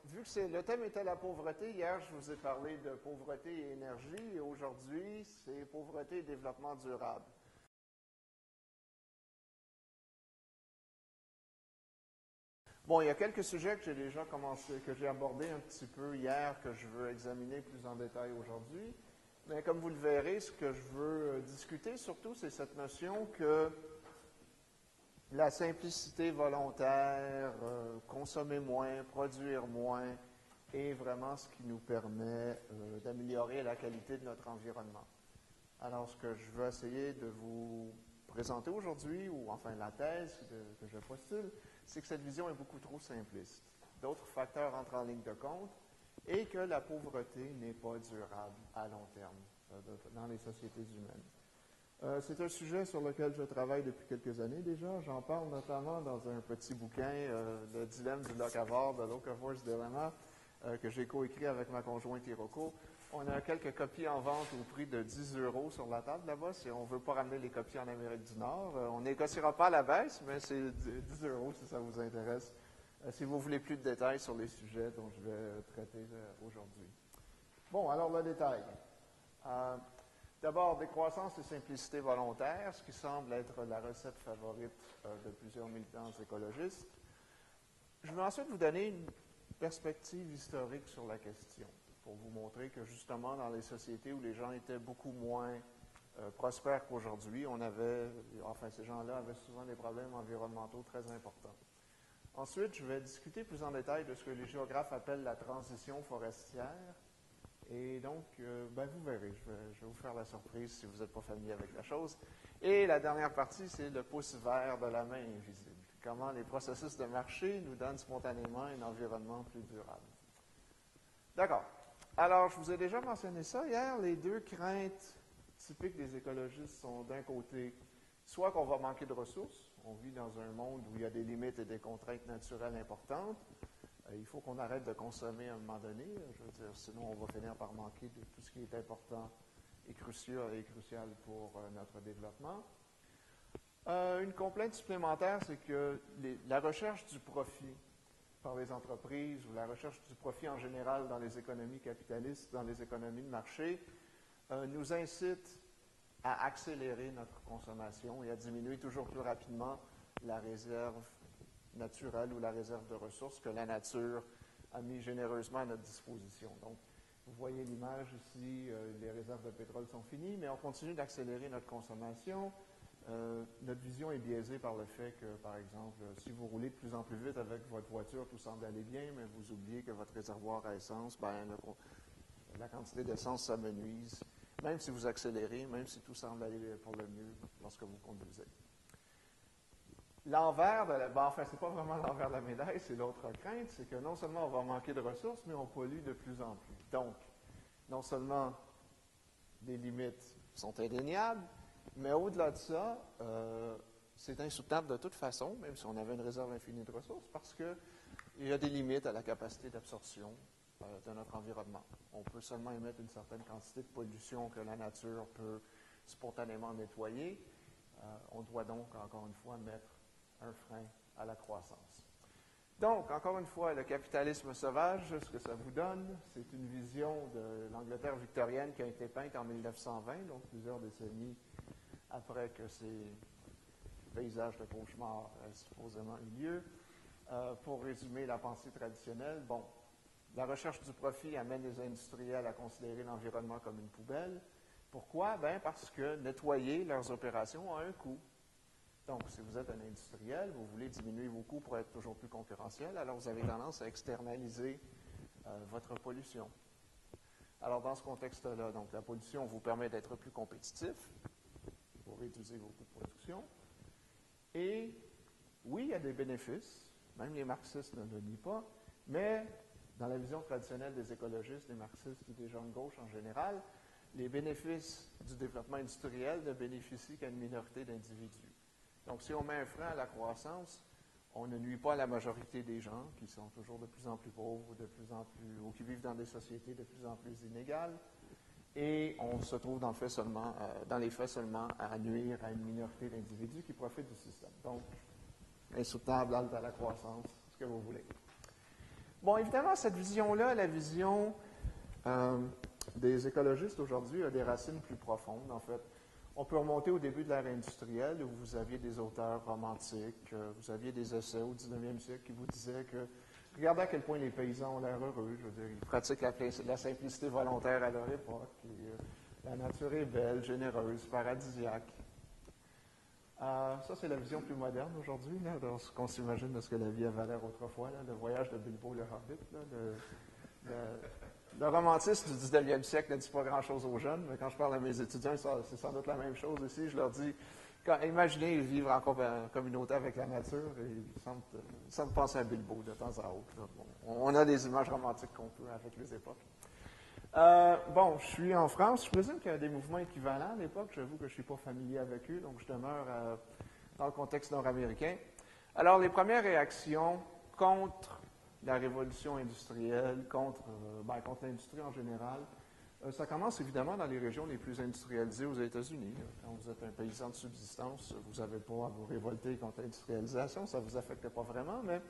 Vu que le thème était la pauvreté, hier je vous ai parlé de pauvreté et énergie, et aujourd'hui c'est pauvreté et développement durable. Bon, il y a quelques sujets que j'ai déjà commencé, que j'ai abordés un petit peu hier, que je veux examiner plus en détail aujourd'hui. Mais comme vous le verrez, ce que je veux discuter surtout, c'est cette notion que la simplicité volontaire, consommer moins, produire moins, est vraiment ce qui nous permet d'améliorer la qualité de notre environnement. Alors, ce que je veux essayer de vous présenter aujourd'hui, ou enfin la thèse que je postule, c'est que cette vision est beaucoup trop simpliste. D'autres facteurs entrent en ligne de compte et que la pauvreté n'est pas durable à long terme dans les sociétés humaines. C'est un sujet sur lequel je travaille depuis quelques années déjà. J'en parle notamment dans un petit bouquin, Le dilemme du locavore, de Locavor's Dilemma, que j'ai coécrit avec ma conjointe Hiroko. On a quelques copies en vente au prix de 10 € sur la table là-bas. Si on ne veut pas ramener les copies en Amérique du Nord, on ne négociera pas à la baisse, mais c'est 10 € si ça vous intéresse. Si vous voulez plus de détails sur les sujets dont je vais traiter aujourd'hui. Bon, alors le détail. D'abord, décroissance et simplicité volontaire, ce qui semble être la recette favorite de plusieurs militants écologistes. Je vais ensuite vous donner une perspective historique sur la question, pour vous montrer que justement, dans les sociétés où les gens étaient beaucoup moins prospères qu'aujourd'hui, ces gens-là avaient souvent des problèmes environnementaux très importants. Ensuite, je vais discuter plus en détail de ce que les géographes appellent la transition forestière. Et donc, vous verrez, je vais vous faire la surprise si vous n'êtes pas familier avec la chose. Et la dernière partie, c'est le pouce vert de la main invisible. Comment les processus de marché nous donnent spontanément un environnement plus durable. D'accord. Alors, je vous ai déjà mentionné ça hier. Les deux craintes typiques des écologistes sont d'un côté, soit qu'on va manquer de ressources. On vit dans un monde où il y a des limites et des contraintes naturelles importantes. Il faut qu'on arrête de consommer à un moment donné. Je veux dire, sinon on va finir par manquer de tout ce qui est important et crucial pour notre développement. Une complainte supplémentaire, c'est que la recherche du profit par les entreprises ou la recherche du profit en général dans les économies capitalistes, dans les économies de marché, nous incite à accélérer notre consommation et à diminuer toujours plus rapidement la réserve naturelle ou la réserve de ressources que la nature a mis généreusement à notre disposition. Donc, vous voyez l'image ici, les réserves de pétrole sont finies, mais on continue d'accélérer notre consommation. Notre vision est biaisée par le fait que, par exemple, si vous roulez de plus en plus vite avec votre voiture, tout semble aller bien, mais vous oubliez que votre réservoir à essence, la quantité d'essence s'amenuise, même si vous accélérez, même si tout semble aller pour le mieux lorsque vous conduisez. L'envers c'est pas vraiment l'envers de la médaille, c'est l'autre crainte, c'est que non seulement on va manquer de ressources, mais on pollue de plus en plus. Donc, non seulement les limites sont indéniables, mais au-delà de ça, c'est insoutenable de toute façon, même si on avait une réserve infinie de ressources, parce qu'il y a des limites à la capacité d'absorption de notre environnement. On peut seulement émettre une certaine quantité de pollution que la nature peut spontanément nettoyer. On doit donc, encore une fois, mettre un frein à la croissance. Donc, encore une fois, le capitalisme sauvage, ce que ça vous donne, c'est une vision de l'Angleterre victorienne qui a été peinte en 1920, donc plusieurs décennies après que ces paysages de cauchemar aient supposément eu lieu. Pour résumer la pensée traditionnelle, la recherche du profit amène les industriels à considérer l'environnement comme une poubelle. Pourquoi? Parce que nettoyer leurs opérations a un coût. Donc, si vous êtes un industriel, vous voulez diminuer vos coûts pour être toujours plus concurrentiel, alors vous avez tendance à externaliser votre pollution. Alors, dans ce contexte-là, donc la pollution vous permet d'être plus compétitif, vous réduisez vos coûts de production, et oui, il y a des bénéfices, même les marxistes ne le nient pas, mais dans la vision traditionnelle des écologistes, des marxistes et des gens de gauche en général, les bénéfices du développement industriel ne bénéficient qu'à une minorité d'individus. Donc, si on met un frein à la croissance, on ne nuit pas à la majorité des gens qui sont toujours de plus en plus pauvres, ou qui vivent dans des sociétés de plus en plus inégales, et on se trouve dans les faits seulement à nuire à une minorité d'individus qui profitent du système. Donc, insoutenable, halte à la croissance, ce que vous voulez. Bon, évidemment, cette vision-là, la vision des écologistes aujourd'hui, a des racines plus profondes, en fait. On peut remonter au début de l'ère industrielle, où vous aviez des auteurs romantiques, vous aviez des essais au 19e siècle qui vous disaient que, regardez à quel point les paysans ont l'air heureux, je veux dire, ils pratiquent la simplicité volontaire à leur époque, et, la nature est belle, généreuse, paradisiaque. Ça, c'est la vision plus moderne aujourd'hui, dans ce qu'on s'imagine de ce que la vie avait l'air autrefois, là, le voyage de Bilbo le Hobbit. Là, le romantisme du 19e siècle ne dit pas grand-chose aux jeunes, mais quand je parle à mes étudiants, c'est sans doute la même chose ici. Je leur dis, imaginez vivre en communauté avec la nature, et ils semblent penser à Bilbo de temps à autre. Bon, on a des images romantiques qu'on peut avec les époques. Bon, je suis en France. Je présume qu'il y a des mouvements équivalents à l'époque. J'avoue que je ne suis pas familier avec eux, donc je demeure dans le contexte nord-américain. Alors, les premières réactions contre la révolution industrielle, contre l'industrie en général, ça commence évidemment dans les régions les plus industrialisées aux États-Unis. Quand vous êtes un paysan de subsistance, vous n'avez pas à vous révolter contre l'industrialisation, ça ne vous affecte pas vraiment, mais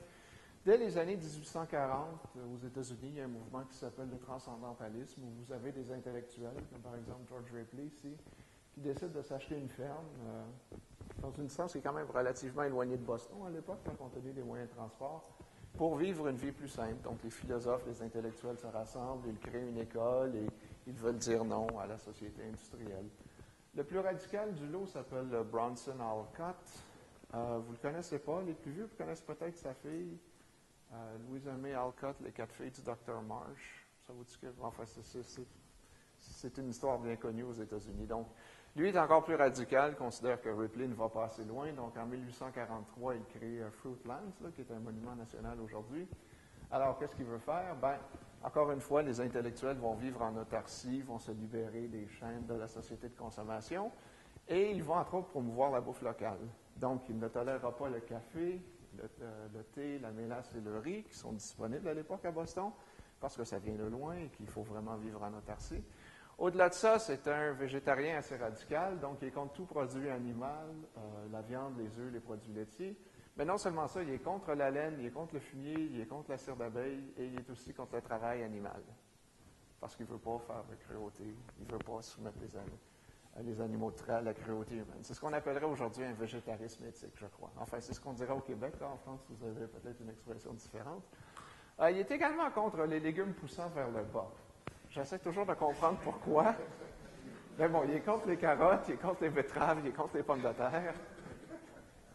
dès les années 1840, aux États-Unis, il y a un mouvement qui s'appelle le transcendantalisme, où vous avez des intellectuels, comme par exemple George Ripley ici, qui décident de s'acheter une ferme dans une distance qui est quand même relativement éloignée de Boston à l'époque, compte tenu des moyens de transport, pour vivre une vie plus simple. Donc les philosophes, les intellectuels se rassemblent, ils créent une école et ils veulent dire non à la société industrielle. Le plus radical du lot s'appelle Bronson Alcott. Vous ne le connaissez pas, les plus vieux connaissent peut-être sa fille. Louisa May Alcott, les 4 filles du Dr. Marsh. Ça vous dit que... Enfin, c'est une histoire bien connue aux États-Unis. Donc, lui est encore plus radical, considère que Ripley ne va pas assez loin. Donc, en 1843, il crée Fruitlands, qui est un monument national aujourd'hui. Alors, qu'est-ce qu'il veut faire? Bien, encore une fois, les intellectuels vont vivre en autarcie, vont se libérer des chaînes de la société de consommation, et ils vont, entre autres, promouvoir la bouffe locale. Donc, il ne tolérera pas le café, le thé, la mélasse et le riz, qui sont disponibles à l'époque à Boston, parce que ça vient de loin et qu'il faut vraiment vivre en autarcie. Au-delà de ça, c'est un végétarien assez radical, donc il est contre tout produit animal, la viande, les œufs, les produits laitiers. Mais non seulement ça, il est contre la laine, il est contre le fumier, il est contre la cire d'abeille et il est aussi contre le travail animal. Parce qu'il ne veut pas faire de cruauté, il ne veut pas soumettre les animaux à la cruauté humaine. C'est ce qu'on appellerait aujourd'hui un végétarisme éthique, je crois. Enfin, c'est ce qu'on dirait au Québec. Là, en France, vous avez peut-être une expression différente. Il est également contre les légumes poussant vers le bas. J'essaie toujours de comprendre pourquoi. Mais bon, il est contre les carottes, il est contre les betteraves, il est contre les pommes de terre.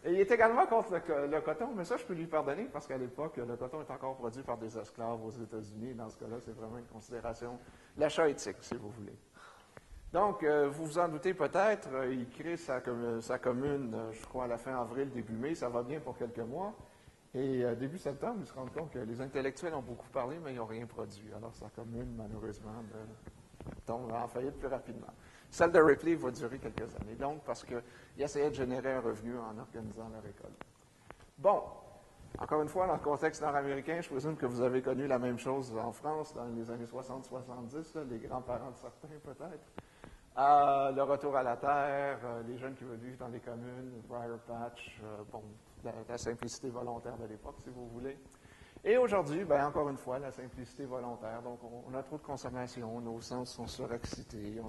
Et il est également contre le coton, mais ça, je peux lui pardonner parce qu'à l'époque, le coton est encore produit par des esclaves aux États-Unis. Dans ce cas-là, c'est vraiment une considération, l'achat éthique, si vous voulez. Donc, vous vous en doutez peut-être, il crée sa commune, je crois, à la fin avril, début mai, ça va bien pour quelques mois. Et début septembre, ils se rendent compte que les intellectuels ont beaucoup parlé, mais ils n'ont rien produit. Alors, sa commune, malheureusement, tombe en faillite plus rapidement. Celle de Ripley va durer quelques années, donc, parce qu'il essayait de générer un revenu en organisant la récolte. Bon, encore une fois, dans le contexte nord-américain, je présume que vous avez connu la même chose en France dans les années 60-70, les grands-parents de certains peut-être. Le retour à la terre, les jeunes qui veulent vivre dans les communes, Briar Patch, la simplicité volontaire de l'époque, si vous voulez. Et aujourd'hui, bien, encore une fois, la simplicité volontaire. Donc, on a trop de consommation, nos sens sont surexcités,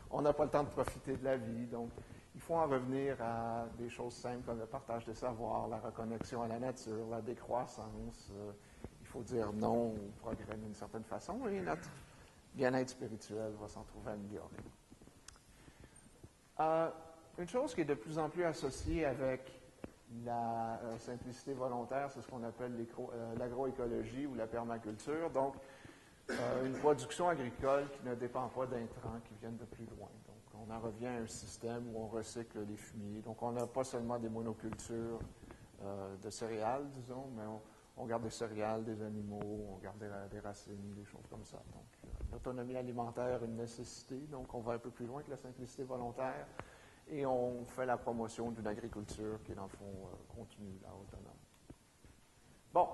on n'a pas le temps de profiter de la vie. Donc, il faut en revenir à des choses simples comme le partage des savoirs, la reconnexion à la nature, la décroissance. Il faut dire non au progrès d'une certaine façon et notre bien-être spirituel va s'en trouver amélioré. Une chose qui est de plus en plus associée avec la simplicité volontaire, c'est ce qu'on appelle l'agroécologie ou la permaculture. Donc, une production agricole qui ne dépend pas d'intrants qui viennent de plus loin. Donc, on en revient à un système où on recycle les fumiers. Donc, on n'a pas seulement des monocultures de céréales, disons, mais on garde des céréales, des animaux, on garde des racines, des choses comme ça. Donc, l'autonomie alimentaire est une nécessité. Donc, on va un peu plus loin que la simplicité volontaire. Et on fait la promotion d'une agriculture qui est, dans le fond, continue, autonome. Bon.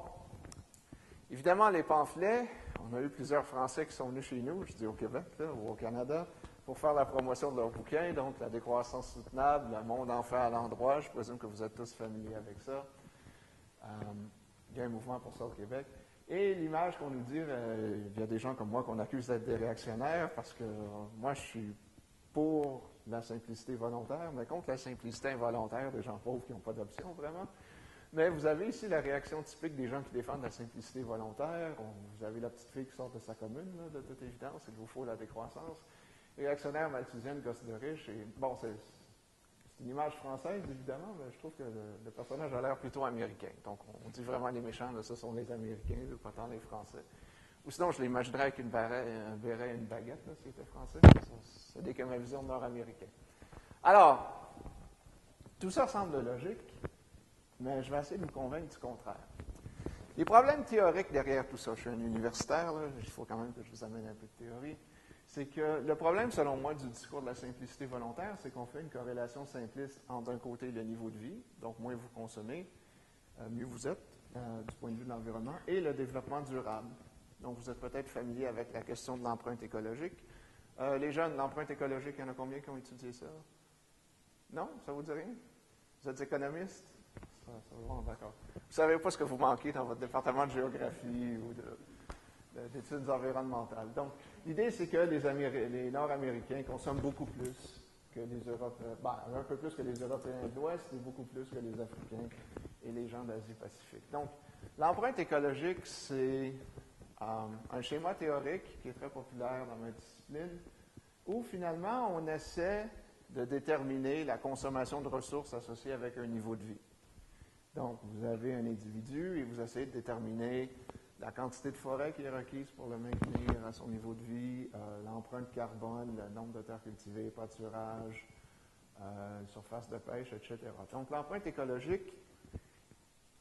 Évidemment, les pamphlets, on a eu plusieurs Français qui sont venus chez nous, je dis au Québec là, ou au Canada, pour faire la promotion de leurs bouquins, donc la décroissance soutenable, le monde en fait à l'endroit, je présume que vous êtes tous familiers avec ça. Il y a un mouvement pour ça au Québec. Et l'image qu'on nous dit, il y a des gens comme moi qu'on accuse d'être des réactionnaires parce que moi, je suis pour la simplicité volontaire, mais contre la simplicité involontaire des gens pauvres qui n'ont pas d'option, vraiment. Mais vous avez ici la réaction typique des gens qui défendent la simplicité volontaire. Vous avez la petite fille qui sort de sa commune, là, de toute évidence, il vous faut la décroissance. Réactionnaire malthusienne, gosse de riche. Et, bon, c'est une image française, évidemment, mais je trouve que le personnage a l'air plutôt américain. Donc, on dit vraiment les méchants, là, ce sont les Américains, là, pas tant les Français. Ou sinon, je l'imaginerais avec un béret et une baguette, là, s'il était français. C'est dès que ma vision nord-américaine. Alors, tout ça semble logique, mais je vais essayer de vous convaincre du contraire. Les problèmes théoriques derrière tout ça, je suis un universitaire, là, il faut quand même que je vous amène un peu de théorie, c'est que le problème, selon moi, du discours de la simplicité volontaire, c'est qu'on fait une corrélation simpliste entre, d'un côté, le niveau de vie, donc moins vous consommez, mieux vous êtes, du point de vue de l'environnement, et le développement durable. Donc, vous êtes peut-être familier avec la question de l'empreinte écologique. Les jeunes, l'empreinte écologique, il y en a combien qui ont étudié ça? Non? Ça vous dit rien? Vous êtes économiste? D'accord. Vous ne savez pas ce que vous manquez dans votre département de géographie ou d'études environnementales. Donc, l'idée, c'est que les Nord-Américains consomment beaucoup plus que les Européens, un peu plus que les Européens de l'Ouest et beaucoup plus que les Africains et les gens d'Asie-Pacifique. Donc, l'empreinte écologique, c'est un schéma théorique qui est très populaire dans ma discipline, où finalement, on essaie de déterminer la consommation de ressources associée avec un niveau de vie. Donc, vous avez un individu et vous essayez de déterminer la quantité de forêt qui est requise pour le maintenir à son niveau de vie, l'empreinte carbone, le nombre de terres cultivées, pâturage, surface de pêche, etc. Donc, l'empreinte écologique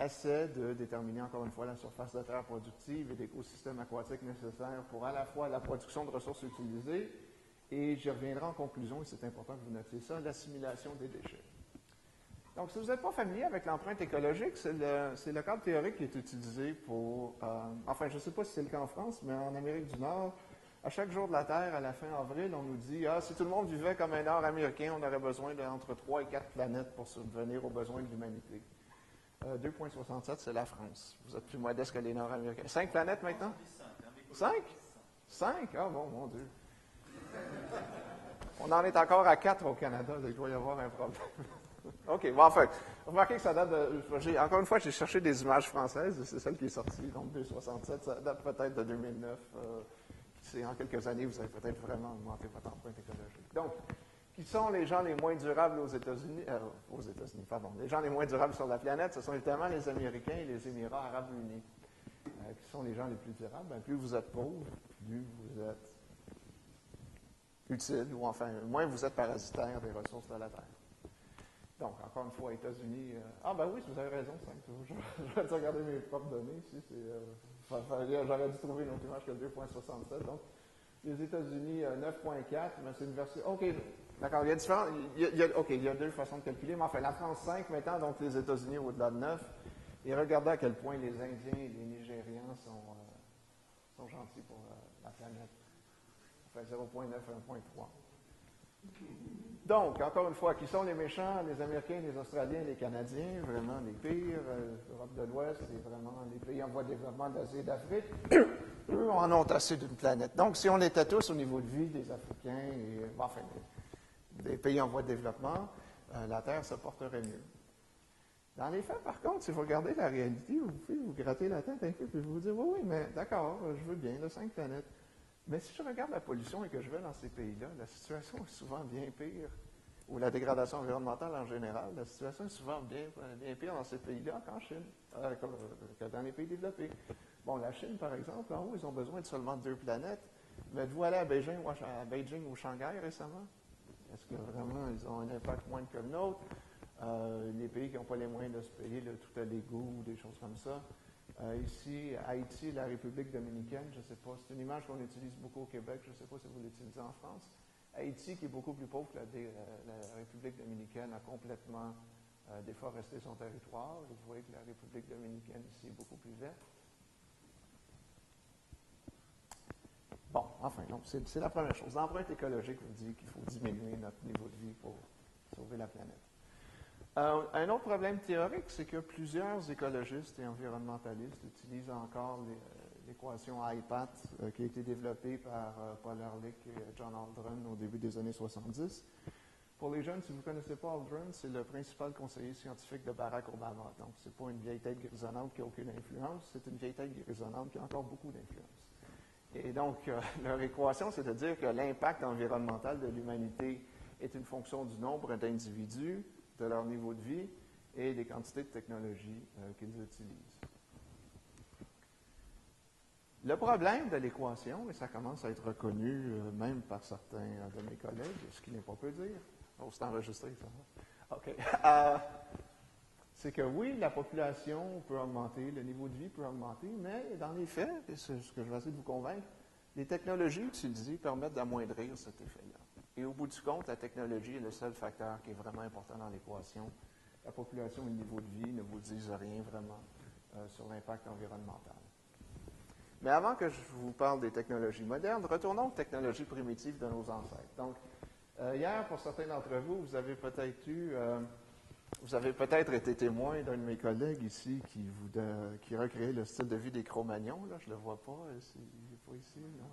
essaie de déterminer, encore une fois, la surface de terre productive et l'écosystème aquatique nécessaire pour à la fois la production de ressources utilisées et, j'y reviendrai en conclusion, et c'est important que vous notiez ça, l'assimilation des déchets. Donc, si vous n'êtes pas familier avec l'empreinte écologique, c'est le cadre théorique qui est utilisé pour... enfin, je ne sais pas si c'est le cas en France, mais en Amérique du Nord, à chaque jour de la Terre, à la fin avril, on nous dit « Ah, si tout le monde vivait comme un Nord-Américain, on aurait besoin d'entre 3 et 4 planètes pour subvenir aux besoins de l'humanité. » 2,67, c'est la France. Vous êtes plus modeste que les Nord-Américains. 5 planètes maintenant? 5? 5? Ah bon, mon Dieu. On en est encore à 4 au Canada, donc il doit y avoir un problème. OK, bon, enfin, remarquez que ça date de... Encore une fois, j'ai cherché des images françaises, c'est celle qui est sortie, donc 2,67, ça date peut-être de 2009. En quelques années, vous avez peut-être vraiment augmenté votre empreinte écologique. Donc, qui sont les gens les moins durables aux États-Unis, pardon, les gens les moins durables sur la planète, ce sont évidemment les Américains et les Émirats arabes unis. Qui sont les gens les plus durables? Bien, plus vous êtes pauvre, plus vous êtes utile, ou enfin, moins vous êtes parasitaire des ressources de la Terre. Donc, encore une fois, États-Unis... oui, vous avez raison, 5. Je vais regarder mes propres données ici. J'aurais dû trouver une autre image que 2,67. Donc, les États-Unis, 9,4, mais c'est une version... OK, d'accord, il y a deux façons de calculer, mais enfin, la France, 5 maintenant, donc les États-Unis au-delà de 9. Et regardez à quel point les Indiens et les Nigérians sont gentils pour la planète. Enfin, 0,9 à 1,3. Donc, encore une fois, qui sont les méchants? Les Américains, les Australiens, les Canadiens, vraiment les pires. L'Europe de l'Ouest, c'est vraiment les pays en voie de développement d'Asie et d'Afrique. Eux en ont assez d'une planète. Donc, si on était tous au niveau de vie des Africains et, des pays en voie de développement, la Terre se porterait mieux. Dans les faits, par contre, si vous regardez la réalité, vous pouvez vous gratter la tête un peu et vous dire, oui, mais d'accord, je veux bien, 5 planètes. Mais si je regarde la pollution et que je vais dans ces pays-là, la situation est souvent bien pire, ou la dégradation environnementale en général, la situation est souvent bien pire dans ces pays-là qu'en Chine, que dans les pays développés. Bon, la Chine, par exemple, en haut, ils ont besoin de seulement 2 planètes, mais êtes-vous allé à Beijing ou Shanghai récemment? Est-ce que vraiment ils ont un impact moindre que le nôtre? Les pays qui n'ont pas les moyens de se payer tout à l'égout ou des choses comme ça. Ici, Haïti, la République dominicaine, je ne sais pas, c'est une image qu'on utilise beaucoup au Québec, je ne sais pas si vous l'utilisez en France. Haïti, qui est beaucoup plus pauvre que la République dominicaine, a complètement déforesté son territoire. Vous voyez que la République dominicaine ici est beaucoup plus verte. Bon, enfin, donc c'est la première chose. L'empreinte écologique vous dit qu'il faut diminuer notre niveau de vie pour sauver la planète. Un autre problème théorique, c'est que plusieurs écologistes et environnementalistes utilisent encore l'équation IPAT qui a été développée par Paul Ehrlich et John Aldrin au début des années 70. Pour les jeunes, si vous ne connaissez pas Aldrin, c'est le principal conseiller scientifique de Barack Obama. Donc, ce n'est pas une vieille tête grisonnante qui n'a aucune influence, c'est une vieille tête grisonnante qui a encore beaucoup d'influence. Et donc, leur équation, c'est de dire que l'impact environnemental de l'humanité est une fonction du nombre d'individus, de leur niveau de vie et des quantités de technologie qu'ils utilisent. Le problème de l'équation, et ça commence à être reconnu même par certains de mes collègues, ce qui n'est pas peu dire. Oh, c'est enregistré, ça va? OK. C'est que oui, la population peut augmenter, le niveau de vie peut augmenter, mais dans les faits, et c'est ce que je vais essayer de vous convaincre, les technologies utilisées permettent d'amoindrir cet effet-là. Et au bout du compte, la technologie est le seul facteur qui est vraiment important dans l'équation. La population et le niveau de vie ne vous disent rien vraiment sur l'impact environnemental. Mais avant que je vous parle des technologies modernes, retournons aux technologies primitives de nos ancêtres. Donc, hier, pour certains d'entre vous, vous avez peut-être été témoin d'un de mes collègues ici qui recréait le style de vie des Cro-Magnons. Là, je ne le vois pas. Il n'est pas ici. Non.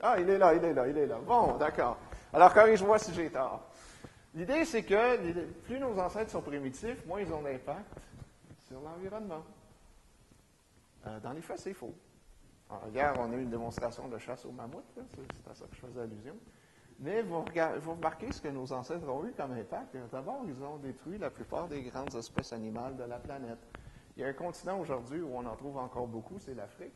Ah, il est là. Bon, d'accord. Alors, corrige-moi si j'ai tort. L'idée, c'est que plus nos ancêtres sont primitifs, moins ils ont d'impact sur l'environnement. Dans les faits, c'est faux. Alors, hier, on a eu une démonstration de chasse aux mammouths. C'est à ça que je faisais allusion. Mais vous remarquez ce que nos ancêtres ont eu comme impact. D'abord, ils ont détruit la plupart des grandes espèces animales de la planète. Il y a un continent aujourd'hui où on en trouve encore beaucoup, c'est l'Afrique.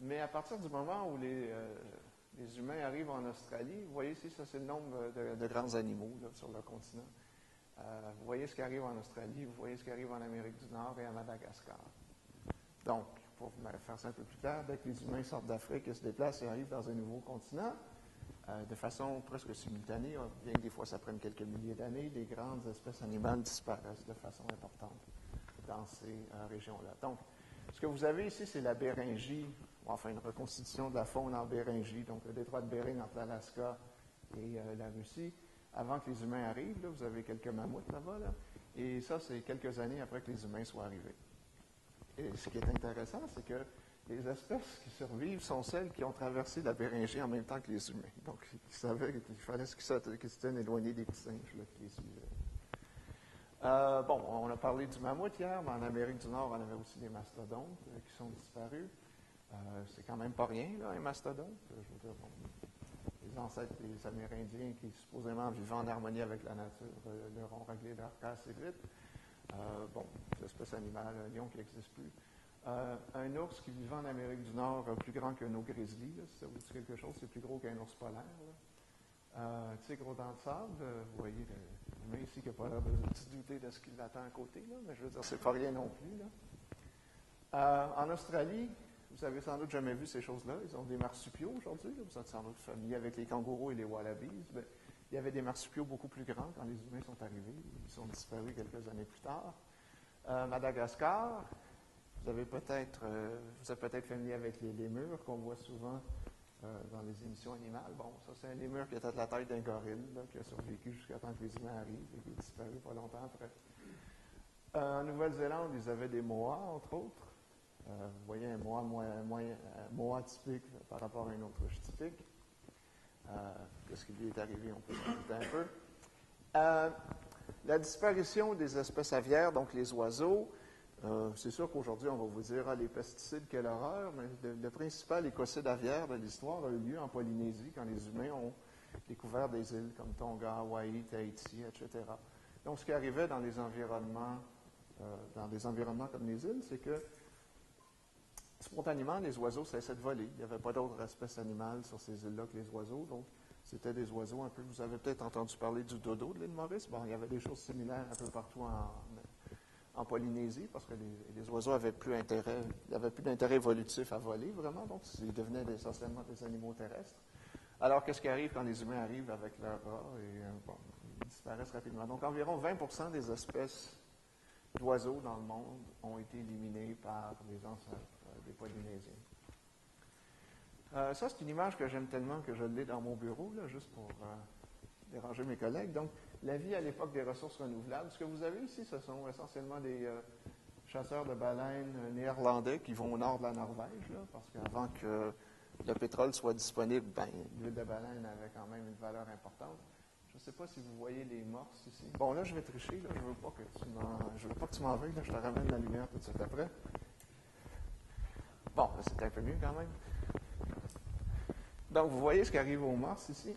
Mais à partir du moment où les humains arrivent en Australie, vous voyez ici, ça c'est le nombre de grands animaux là, sur le continent. Vous voyez ce qui arrive en Australie, vous voyez ce qui arrive en Amérique du Nord et à Madagascar. Donc, pour faire ça un peu plus clair, dès que les humains sortent d'Afrique et se déplacent et arrivent dans un nouveau continent, de façon presque simultanée, bien que des fois ça prenne quelques milliers d'années, les grandes espèces animales disparaissent de façon importante dans ces régions-là. Donc, ce que vous avez ici, c'est la Béringie, enfin une reconstitution de la faune en Béringie, donc le détroit de Bering entre l'Alaska et la Russie. Avant que les humains arrivent, là, vous avez quelques mammouths là-bas, là, et ça, c'est quelques années après que les humains soient arrivés. Et ce qui est intéressant, c'est que les espèces qui survivent sont celles qui ont traversé la Béringie en même temps que les humains. Donc, ils savaient qu'il fallait qu'ils se tiennent éloignés des petits singes là, qui les suivaient. Bon, on a parlé du mammouth hier, mais en Amérique du Nord, on avait aussi des mastodontes qui sont disparus. C'est quand même pas rien, là, un mastodonte. Je veux dire, bon, les ancêtres des Amérindiens qui supposément vivaient en harmonie avec la nature leur ont réglé leur cas assez vite. Bon, des espèces animales, un lion qui n'existe plus. Un ours qui vivait en Amérique du Nord, plus grand qu'un ours grizzly, là, si ça vous dit quelque chose, c'est plus gros qu'un ours polaire. Un tigre aux dents de sable, vous voyez l'humain ici qui n'a pas l'air de se douter de ce qui l'attend à côté, là, mais je veux dire, c'est pas rien non plus. Là. En Australie, vous avez sans doute jamais vu ces choses-là. Ils ont des marsupiaux aujourd'hui. Vous êtes sans doute familier avec les kangourous et les wallabies. Mais il y avait des marsupiaux beaucoup plus grands quand les humains sont arrivés. Ils sont disparus quelques années plus tard. Madagascar, vous êtes peut-être familier avec les lémurs qu'on voit souvent dans les émissions animales. Bon, ça, c'est un lémur qui était de la taille d'un gorille, là, qui a survécu jusqu'à temps que les humains arrivent et qui est disparu pas longtemps après. En Nouvelle-Zélande, ils avaient des moas, entre autres. Vous voyez un moa typique par rapport à un autruche typique. Qu'est-ce qui lui est arrivé, on peut s'en douter un peu. La disparition des espèces aviaires, donc les oiseaux, c'est sûr qu'aujourd'hui, on va vous dire, les pesticides, quelle horreur, mais le principal écocide aviaire de l'histoire a eu lieu en Polynésie, quand les humains ont découvert des îles comme Tonga, Hawaï, Tahiti, etc. Donc, ce qui arrivait dans des environnements comme les îles, c'est que spontanément, les oiseaux cessaient de voler. Il n'y avait pas d'autres espèces animales sur ces îles-là que les oiseaux, donc c'était des oiseaux un peu... Vous avez peut-être entendu parler du dodo de l'île Maurice. Bon, il y avait des choses similaires un peu partout en Polynésie, parce que les oiseaux n'avaient plus d'intérêt évolutif à voler, vraiment, donc ils devenaient essentiellement des animaux terrestres. Alors, qu'est-ce qui arrive quand les humains arrivent avec leurs rats ils disparaissent rapidement. Donc, environ 20% des espèces d'oiseaux dans le monde ont été éliminées par les ancêtres des Polynésiens. Ça, c'est une image que j'aime tellement que je l'ai dans mon bureau, là, juste pour déranger mes collègues. Donc, la vie à l'époque des ressources renouvelables. Ce que vous avez ici, ce sont essentiellement des chasseurs de baleines néerlandais qui vont au nord de la Norvège, là, parce qu'avant que le pétrole soit disponible, ben, l'huile de baleine avait quand même une valeur importante. Je ne sais pas si vous voyez les morses ici. Bon, là, je vais tricher. Là. Je ne veux pas que tu m'en veuilles. Là. Je te ramène la lumière tout de suite après. Bon, c'est un peu mieux quand même. Donc, vous voyez ce qui arrive aux morses ici.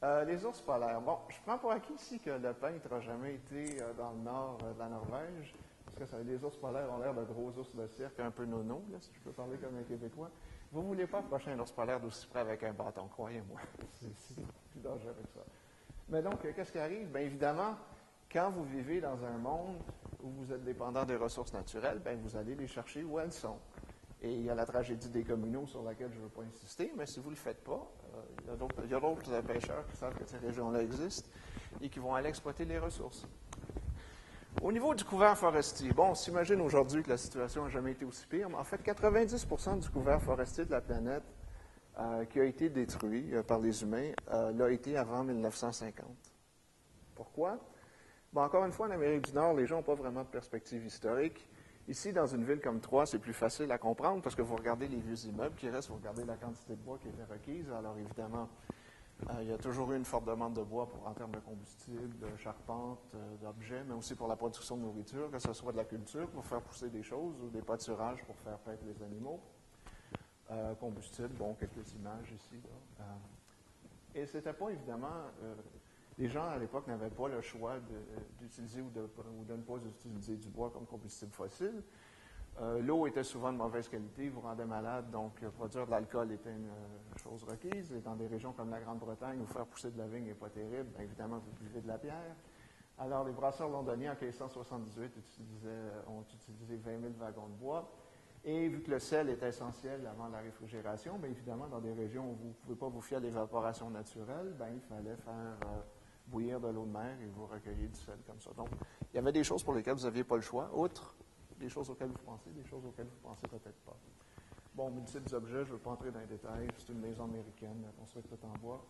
Les ours polaires. Bon, je prends pour acquis ici que le peintre n'a jamais été dans le nord de la Norvège, parce que les ours polaires ont l'air de gros ours de cirque, un peu nono, là, si je peux parler comme un Québécois. Vous ne voulez pas approcher un ours polaire d'aussi près avec un bâton, croyez-moi. C'est plus dangereux que ça. Mais donc, qu'est-ce qui arrive? Bien évidemment, quand vous vivez dans un monde où vous êtes dépendant des ressources naturelles, bien, vous allez les chercher où elles sont. Et il y a la tragédie des communaux sur laquelle je ne veux pas insister, mais si vous ne le faites pas, il y a d'autres pêcheurs qui savent que ces régions-là existent et qui vont aller exploiter les ressources. Au niveau du couvert forestier, bon, on s'imagine aujourd'hui que la situation n'a jamais été aussi pire, mais en fait, 90% du couvert forestier de la planète qui a été détruit par les humains l'a été avant 1950. Pourquoi? Bon, encore une fois, en Amérique du Nord, les gens n'ont pas vraiment de perspective historique. Ici, dans une ville comme Troyes, c'est plus facile à comprendre parce que vous regardez les vieux immeubles qui restent, vous regardez la quantité de bois qui était requise. Alors, évidemment, il y a toujours eu une forte demande de bois en termes de combustible, de charpente, d'objets, mais aussi pour la production de nourriture, que ce soit de la culture pour faire pousser des choses ou des pâturages pour faire paître les animaux. Combustible, bon, quelques images ici. Et c'était pas, évidemment, les gens à l'époque n'avaient pas le choix d'utiliser ou de ne pas utiliser du bois comme combustible fossile. L'eau était souvent de mauvaise qualité, vous rendait malade, donc produire de l'alcool était une chose requise. Et dans des régions comme la Grande-Bretagne, où faire pousser de la vigne n'est pas terrible, bien évidemment, vous buvez de la bière. Alors, les brasseurs londoniens, en 1578, ont utilisé 20 000 wagons de bois. Et vu que le sel est essentiel avant la réfrigération, bien évidemment, dans des régions où vous ne pouvez pas vous fier à l'évaporation naturelle, bien, il fallait faire bouillir de l'eau de mer et vous recueillir du sel comme ça. Donc, il y avait des choses pour lesquelles vous n'aviez pas le choix, outre des choses auxquelles vous pensez, des choses auxquelles vous ne pensez peut-être pas. Bon, multiples objets, je ne veux pas entrer dans les détails, c'est une maison américaine construite tout en bois.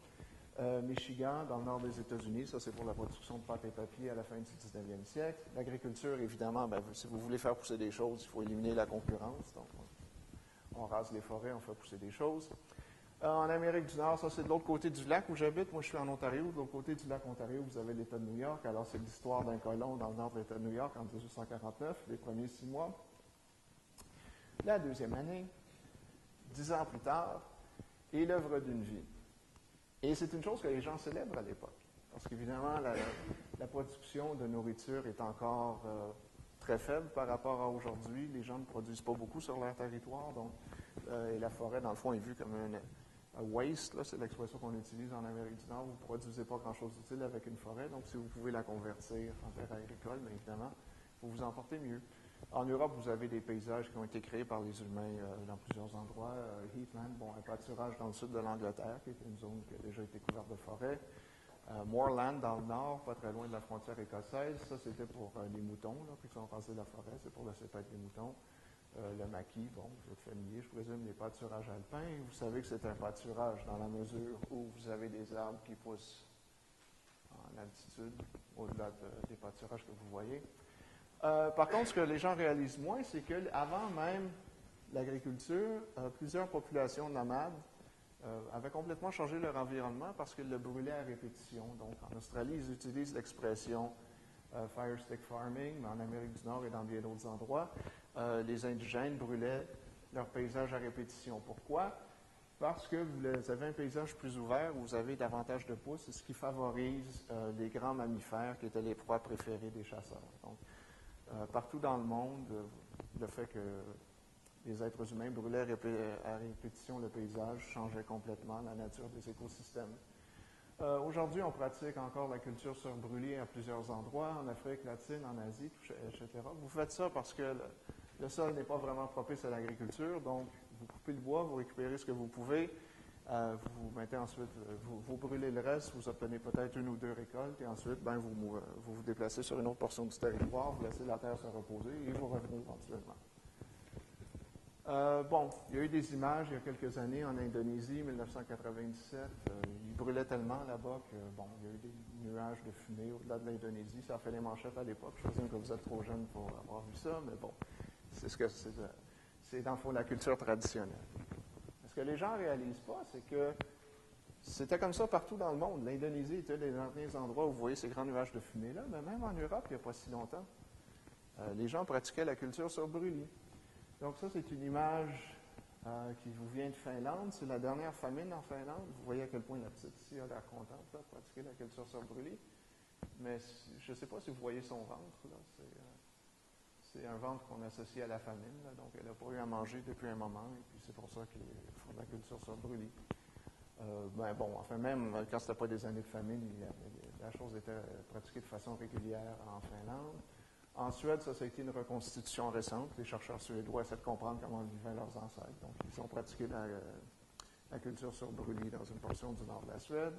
Michigan, dans le nord des États-Unis, ça c'est pour la production de pâte et papier à la fin du 19e siècle. L'agriculture, évidemment, bien, si vous voulez faire pousser des choses, il faut éliminer la concurrence. Donc, on rase les forêts, on fait pousser des choses. En Amérique du Nord, ça c'est de l'autre côté du lac où j'habite. Moi, je suis en Ontario. De l'autre côté du lac Ontario, vous avez l'État de New York. Alors, c'est l'histoire d'un colon dans le nord de l'État de New York en 1849, les premiers 6 mois. La deuxième année, 10 ans plus tard, et l'œuvre d'une vie. Et c'est une chose que les gens célèbrent à l'époque. Parce qu'évidemment, la production de nourriture est encore très faible par rapport à aujourd'hui. Les gens ne produisent pas beaucoup sur leur territoire. Donc, et la forêt, dans le fond, est vue comme un waste. Là, c'est l'expression qu'on utilise en Amérique du Nord. Vous ne produisez pas grand-chose d'utile avec une forêt. Donc, si vous pouvez la convertir en terre agricole, bien évidemment, vous vous en portez mieux. En Europe, vous avez des paysages qui ont été créés par les humains dans plusieurs endroits. Heathland, bon, un pâturage dans le sud de l'Angleterre, qui est une zone qui a déjà été couverte de forêt. Moorland, dans le nord, pas très loin de la frontière écossaise. Ça, c'était pour les moutons, là, qui sont rasés de la forêt. C'est pour laisser paître les moutons. Le maquis, bon, vous êtes familier, je présume, les pâturages alpins. Vous savez que c'est un pâturage dans la mesure où vous avez des arbres qui poussent en altitude, au-delà des pâturages que vous voyez. Par contre, ce que les gens réalisent moins, c'est qu'avant même l'agriculture, plusieurs populations nomades avaient complètement changé leur environnement parce qu'ils le brûlaient à répétition. Donc, en Australie, ils utilisent l'expression fire stick farming, mais en Amérique du Nord et dans bien d'autres endroits, les indigènes brûlaient leur paysage à répétition. Pourquoi? Parce que vous avez un paysage plus ouvert où vous avez davantage de pousses, ce qui favorise les grands mammifères qui étaient les proies préférées des chasseurs. Donc, partout dans le monde, le fait que les êtres humains brûlaient à répétition le paysage changeait complètement la nature des écosystèmes. Aujourd'hui, on pratique encore la culture sur brûlé à plusieurs endroits, en Afrique latine, en Asie, etc. Vous faites ça parce que le sol n'est pas vraiment propice à l'agriculture, donc vous coupez le bois, vous récupérez ce que vous pouvez, vous mettez ensuite, vous brûlez le reste, vous obtenez peut-être une ou deux récoltes, et ensuite, ben, vous déplacez sur une autre portion du territoire, vous laissez la terre se reposer, et vous revenez éventuellement. Bon, il y a eu des images il y a quelques années en Indonésie, 1997. brûlait tellement là-bas que, bon, il y a eu des nuages de fumée au-delà de l'Indonésie. Ça a fait les manchettes à l'époque. Je présume que vous êtes trop jeune pour avoir vu ça, mais bon, c'est ce que c'est dans le fond la culture traditionnelle. Ce que les gens ne réalisent pas, c'est que c'était comme ça partout dans le monde. L'Indonésie était l'un des derniers endroits où vous voyez ces grands nuages de fumée-là, mais même en Europe, il n'y a pas si longtemps, les gens pratiquaient la culture sur brûlis. Donc ça, c'est une image qui vous vient de Finlande. C'est la dernière famine en Finlande. Vous voyez à quel point la petite ici a l'air contente de pratiquer la culture sur brûlis. Mais je ne sais pas si vous voyez son ventre. Là. C'est un ventre qu'on associe à la famine. Là. Donc, elle n'a pas eu à manger depuis un moment. Et puis, c'est pour ça qu'ils font de la culture sur brûlis. Enfin, même quand ce n'était pas des années de famine, la chose était pratiquée de façon régulière en Finlande. En Suède, ça a été une reconstitution récente. Les chercheurs suédois essaient de comprendre comment vivaient leurs ancêtres. Donc, ils ont pratiqué la culture sur brûlis dans une portion du nord de la Suède.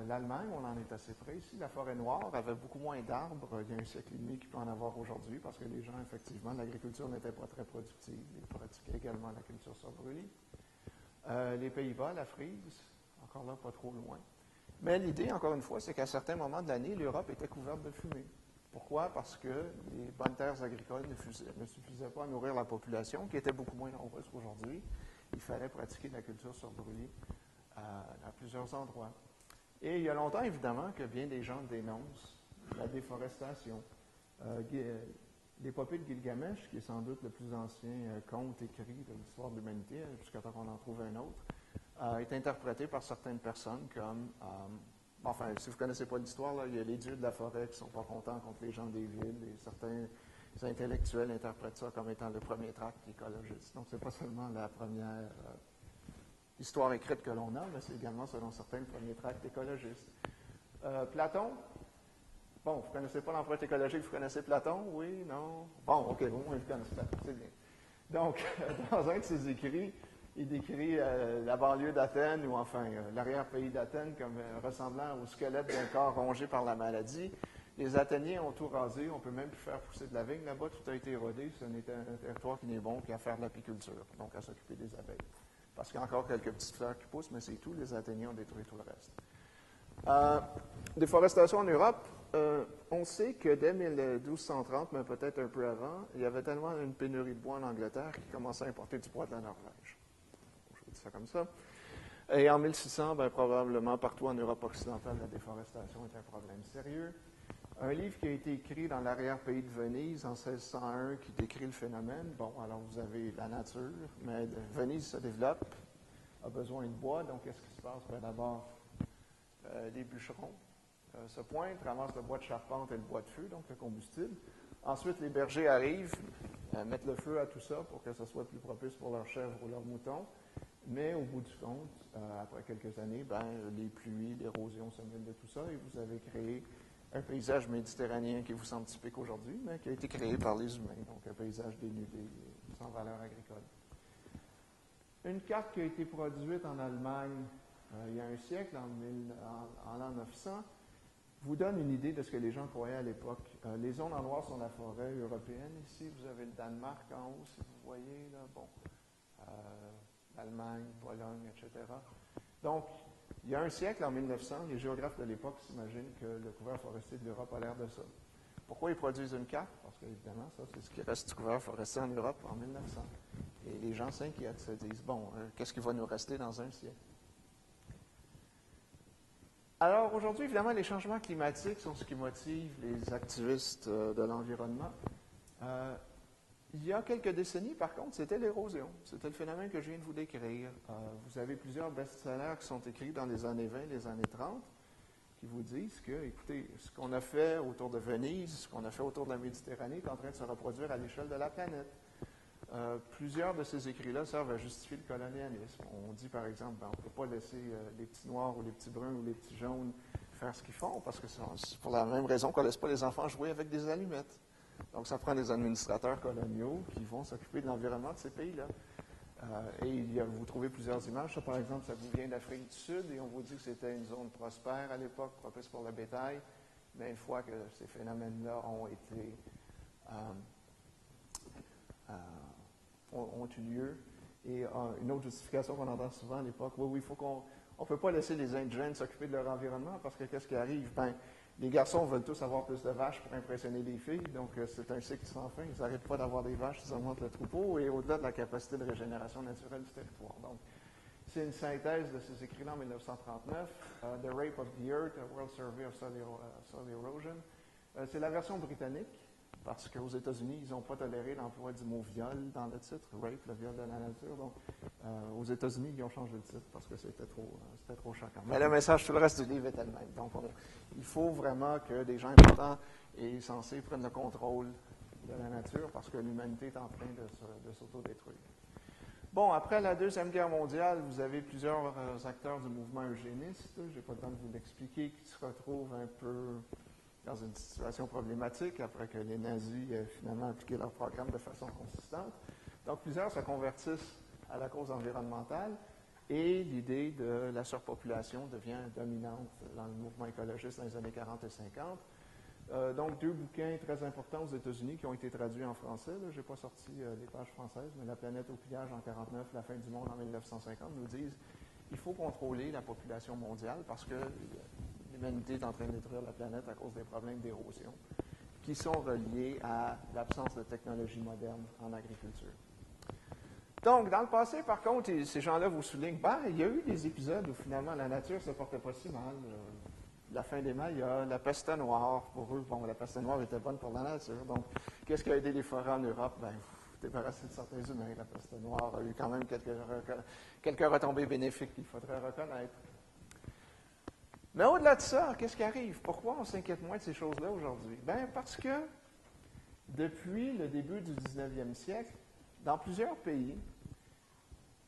L'Allemagne, on en est assez près ici. La forêt noire avait beaucoup moins d'arbres il y a un siècle et demi qu'il peut en avoir aujourd'hui parce que les gens, effectivement, l'agriculture n'était pas très productive. Ils pratiquaient également la culture sur brûlis. Les Pays-Bas, la frise, encore là, pas trop loin. Mais l'idée, encore une fois, c'est qu'à certains moments de l'année, l'Europe était couverte de fumée. Pourquoi? Parce que les bonnes terres agricoles ne suffisaient pas à nourrir la population, qui était beaucoup moins nombreuse qu'aujourd'hui. Il fallait pratiquer la culture sur brûlis à plusieurs endroits. Et il y a longtemps, évidemment, que bien des gens dénoncent la déforestation. L'épopée de Gilgamesh, qui est sans doute le plus ancien conte écrit de l'histoire de l'humanité, jusqu'à temps qu'on en trouve un autre, est interprété par certaines personnes comme... si vous ne connaissez pas l'histoire, là, il y a les dieux de la forêt qui ne sont pas contents contre les gens des villes, et certains intellectuels interprètent ça comme étant le premier tract écologiste. Donc, ce n'est pas seulement la première histoire écrite que l'on a, mais c'est également, selon certains, le premier tract écologiste. Platon, bon, vous ne connaissez pas l'empreinte écologique, vous connaissez Platon, oui, non? Bon, OK, au moins vous connaissez Platon, c'est bien. Donc, dans un de ses écrits, il décrit la banlieue d'Athènes, ou enfin l'arrière-pays d'Athènes, comme ressemblant au squelette d'un corps rongé par la maladie. Les Athéniens ont tout rasé, on ne peut même plus faire pousser de la vigne là-bas, tout a été érodé, ce n'était un territoire qui n'est bon qu'à faire de l'apiculture, donc à s'occuper des abeilles. Parce qu'il y a encore quelques petites fleurs qui poussent, mais c'est tout, les Athéniens ont détruit tout le reste. Déforestation en Europe, on sait que dès 1230, mais peut-être un peu avant, il y avait tellement une pénurie de bois en Angleterre qu'ils commençaient à importer du bois de la Norvège. Je vous dis ça comme ça. Et en 1600, probablement partout en Europe occidentale, la déforestation est un problème sérieux. Un livre qui a été écrit dans l'arrière-pays de Venise en 1601 qui décrit le phénomène. Bon, alors vous avez la nature, mais Venise se développe, a besoin de bois, donc qu'est-ce qui se passe? D'abord, les bûcherons se pointent, ramassent le bois de charpente et le bois de feu, donc le combustible. Ensuite, les bergers arrivent, mettent le feu à tout ça pour que ce soit plus propice pour leurs chèvres ou leurs moutons. Mais au bout du compte, après quelques années, les pluies, l'érosion se mêlent de tout ça et vous avez créé un paysage méditerranéen qui vous semble typique aujourd'hui, mais qui a été créé par les humains, donc un paysage dénudé, sans valeur agricole. Une carte qui a été produite en Allemagne il y a un siècle, en l'an 900, vous donne une idée de ce que les gens croyaient à l'époque. Les zones en noir sont la forêt européenne. Ici, vous avez le Danemark en haut, si vous voyez, là, l'Allemagne, Pologne, etc. Donc, il y a un siècle, en 1900, les géographes de l'époque s'imaginent que le couvert forestier de l'Europe a l'air de ça. Pourquoi ils produisent une carte? Parce qu'évidemment, ça, c'est ce qui reste du couvert forestier en Europe en 1900. Et les gens s'inquiètent, se disent, qu'est-ce qui va nous rester dans un siècle? Alors, aujourd'hui, évidemment, les changements climatiques sont ce qui motive les activistes de l'environnement. Il y a quelques décennies, par contre, c'était l'érosion. C'était le phénomène que je viens de vous décrire. Vous avez plusieurs best-sellers qui sont écrits dans les années 20, les années 30, qui vous disent que, écoutez, ce qu'on a fait autour de Venise, ce qu'on a fait autour de la Méditerranée est en train de se reproduire à l'échelle de la planète. Plusieurs de ces écrits-là servent à justifier le colonialisme. On dit, par exemple, on ne peut pas laisser les petits noirs ou les petits bruns ou les petits jaunes faire ce qu'ils font, parce que c'est pour la même raison qu'on ne laisse pas les enfants jouer avec des allumettes. Donc, ça prend des administrateurs coloniaux qui vont s'occuper de l'environnement de ces pays-là. Vous trouvez plusieurs images. Ça, par exemple, ça vous vient d'Afrique du Sud et on vous dit que c'était une zone prospère à l'époque, propice pour le bétail. Mais une fois que ces phénomènes-là ont été ont eu lieu. Et une autre justification qu'on entend souvent à l'époque, oui, il faut on ne peut pas laisser les indigènes s'occuper de leur environnement parce que qu'est-ce qui arrive? Ben, les garçons veulent tous avoir plus de vaches pour impressionner les filles, donc c'est un cycle sans fin. Ils n'arrêtent pas d'avoir des vaches, ils augmentent le troupeau et au-delà de la capacité de régénération naturelle du territoire. Donc, c'est une synthèse de ces écrits-là en 1939, The Rape of the Earth, A World Survey of Soil Erosion. C'est la version britannique, parce qu'aux États-Unis, ils n'ont pas toléré l'emploi du mot viol dans le titre, rape, le viol de la nature. Donc, aux États-Unis, ils ont changé le titre parce que c'était trop choquant. Mais le message, tout le reste du livre est le même. Donc, il faut vraiment que des gens importants et censés prennent le contrôle de la nature parce que l'humanité est en train de s'autodétruire. Bon, après la Deuxième Guerre mondiale, vous avez plusieurs acteurs du mouvement eugéniste, je n'ai pas le temps de vous l'expliquer, qui se retrouvent un peu dans une situation problématique après que les nazis aient finalement appliqué leur programme de façon consistante. Donc, plusieurs se convertissent à la cause environnementale et l'idée de la surpopulation devient dominante dans le mouvement écologiste dans les années 40 et 50. Donc, deux bouquins très importants aux États-Unis qui ont été traduits en français. Je n'ai pas sorti les pages françaises, mais La planète au pillage en 1949, La fin du monde en 1950 nous disent qu'il faut contrôler la population mondiale parce que l'humanité est en train de détruire la planète à cause des problèmes d'érosion qui sont reliés à l'absence de technologie moderne en agriculture. Donc, dans le passé, par contre, ces gens-là vous soulignent, il y a eu des épisodes où finalement la nature ne se portait pas si mal. La fin des Mayas, la peste noire, pour eux, la peste noire était bonne pour la nature. Donc, qu'est-ce qui a aidé les forêts en Europe? Débarrasser de certains humains. La peste noire a eu quand même quelques retombées bénéfiques qu'il faudrait reconnaître. Mais au-delà de ça, qu'est-ce qui arrive? Pourquoi on s'inquiète moins de ces choses-là aujourd'hui? Parce que depuis le début du 19e siècle, dans plusieurs pays,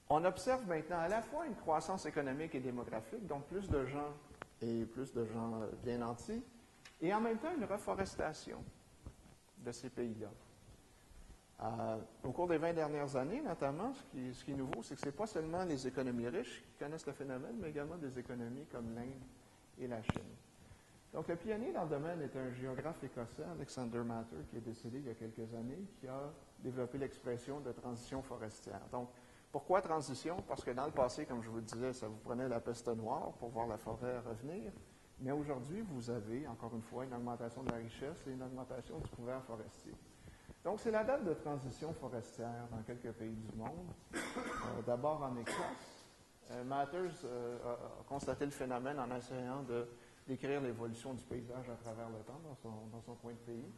on observe maintenant à la fois une croissance économique et démographique, donc plus de gens bien nantis, et en même temps une reforestation de ces pays-là. Au cours des 20 dernières années, notamment, ce qui est nouveau, c'est que ce n'est pas seulement les économies riches qui connaissent le phénomène, mais également des économies comme l'Inde et la Chine. Donc, le pionnier dans le domaine est un géographe écossais, Alexander Matter, qui est décédé il y a quelques années, qui a développé l'expression de transition forestière. Donc, pourquoi transition? Parce que dans le passé, comme je vous le disais, ça vous prenait la peste noire pour voir la forêt revenir. Mais aujourd'hui, vous avez, encore une fois, une augmentation de la richesse et une augmentation du couvert forestier. Donc, c'est la date de transition forestière dans quelques pays du monde. D'abord en Écosse. Matters a constaté le phénomène en essayant de décrire l'évolution du paysage à travers le temps dans son coin de pays.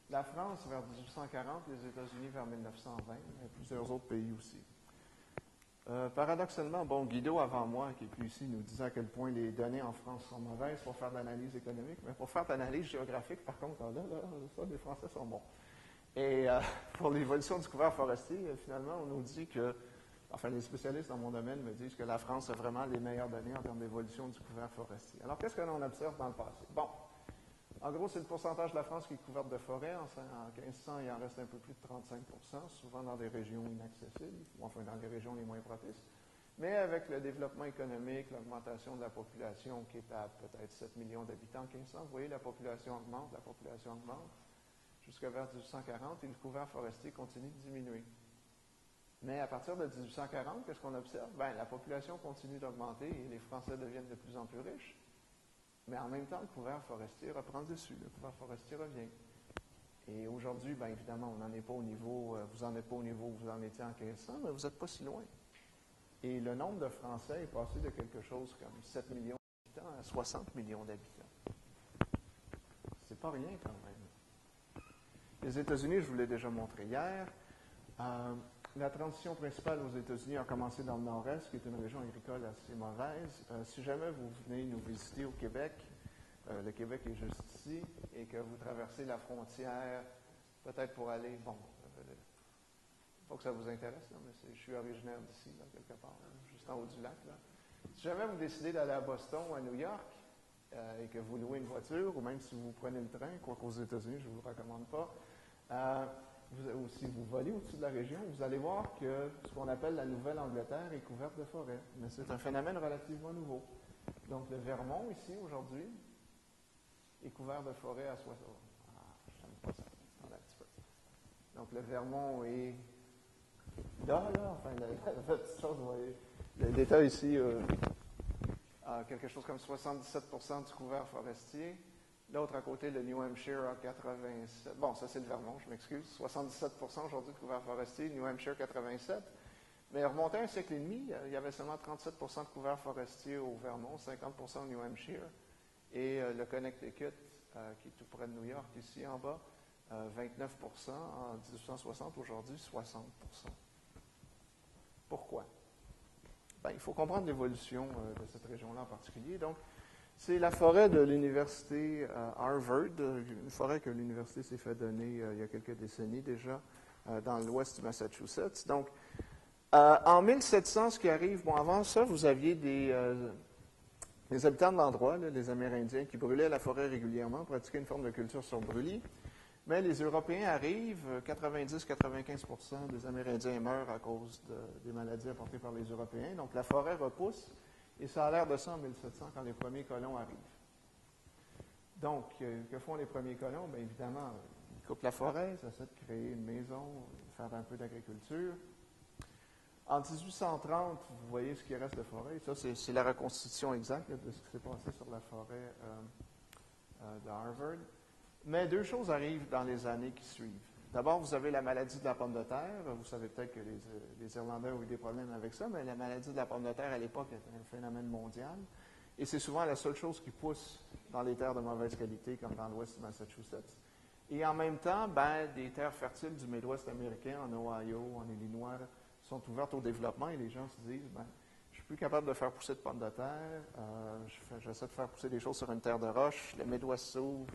La France vers 1840, les États-Unis vers 1920, et plusieurs autres pays aussi. Paradoxalement, Guido, avant moi, qui est plus ici, nous disait à quel point les données en France sont mauvaises pour faire de l'analyse économique, mais pour faire de l'analyse géographique, par contre, ça, les Français sont bons. Et pour l'évolution du couvert forestier, finalement, on nous dit que, les spécialistes dans mon domaine me disent que la France a vraiment les meilleures données en termes d'évolution du couvert forestier. Alors, qu'est-ce que l'on observe dans le passé? En gros, c'est le pourcentage de la France qui est couverte de forêt. En 1500, il en reste un peu plus de 35%, souvent dans des régions inaccessibles, ou dans les régions les moins propices. Mais avec le développement économique, l'augmentation de la population qui est à peut-être 7 millions d'habitants en 1500, vous voyez, la population augmente, jusqu'à vers 1840, et le couvert forestier continue de diminuer. Mais à partir de 1840, qu'est-ce qu'on observe? La population continue d'augmenter et les Français deviennent de plus en plus riches. Mais en même temps, le couvert forestier reprend le dessus. Le couvert forestier revient. Et aujourd'hui, évidemment, on n'en est pas au niveau, vous n'en êtes pas au niveau où vous en étiez en 1500, mais vous n'êtes pas si loin. Et le nombre de Français est passé de quelque chose comme 7 millions d'habitants à 60 millions d'habitants. C'est pas rien quand même. Les États-Unis, je vous l'ai déjà montré hier. La transition principale aux États-Unis a commencé dans le nord-est, qui est une région agricole assez mauvaise. Si jamais vous venez nous visiter au Québec, le Québec est juste ici, et que vous traversez la frontière, peut-être pour aller, faut que ça vous intéresse, là, mais je suis originaire d'ici, là, quelque part, là, juste en haut du lac. Là. Si jamais vous décidez d'aller à Boston ou à New York, et que vous louez une voiture, ou même si vous prenez le train, quoi qu'aux États-Unis, je ne vous le recommande pas, ou si vous volez au-dessus de la région, vous allez voir que ce qu'on appelle la Nouvelle-Angleterre est couverte de forêts. Mais c'est un phénomène relativement nouveau. Donc, le Vermont, ici, aujourd'hui, est couvert de forêts à 60. Je n'aime pas ça. Attendez un petit peu. Donc, le Vermont est là, la petite chose, vous voyez. L'État ici quelque chose comme 77% du couvert forestier. L'autre à côté, le New Hampshire, a 87%. Bon, ça c'est le Vermont, je m'excuse. 77% aujourd'hui de couvert forestier, New Hampshire 87%. Mais remonté un siècle et demi, il y avait seulement 37% de couvert forestier au Vermont, 50% au New Hampshire. Et le Connecticut, qui est tout près de New York, ici en bas, 29% en 1860, aujourd'hui 60%. Pourquoi? Ben, il faut comprendre l'évolution de cette région-là en particulier. Donc, c'est la forêt de l'université Harvard, une forêt que l'université s'est fait donner il y a quelques décennies déjà, dans l'ouest du Massachusetts. Donc, en 1700, ce qui arrive, bon, avant ça, vous aviez des habitants de l'endroit, les Amérindiens, qui brûlaient la forêt régulièrement, pratiquaient une forme de culture sur brûlis. Mais les Européens arrivent, 90-95% des Amérindiens meurent à cause des maladies apportées par les Européens. Donc, la forêt repousse. Et ça a l'air de ça en 1700 quand les premiers colons arrivent. Donc, que font les premiers colons? Bien évidemment, ils coupent la forêt, ils essaient de créer une maison, faire un peu d'agriculture. En 1830, vous voyez ce qui reste de forêt. Ça, c'est la reconstitution exacte de ce qui s'est passé sur la forêt de Harvard. Mais deux choses arrivent dans les années qui suivent. D'abord, vous avez la maladie de la pomme de terre. Vous savez peut-être que les Irlandais ont eu des problèmes avec ça, mais la maladie de la pomme de terre, à l'époque, était un phénomène mondial. Et c'est souvent la seule chose qui pousse dans les terres de mauvaise qualité, comme dans l'ouest du Massachusetts. Et en même temps, des terres fertiles du Midwest américain, en Ohio, en Illinois, sont ouvertes au développement et les gens se disent, je suis plus capable de faire pousser de pommes de terre, j'essaie de faire pousser des choses sur une terre de roche, le Midwest s'ouvre,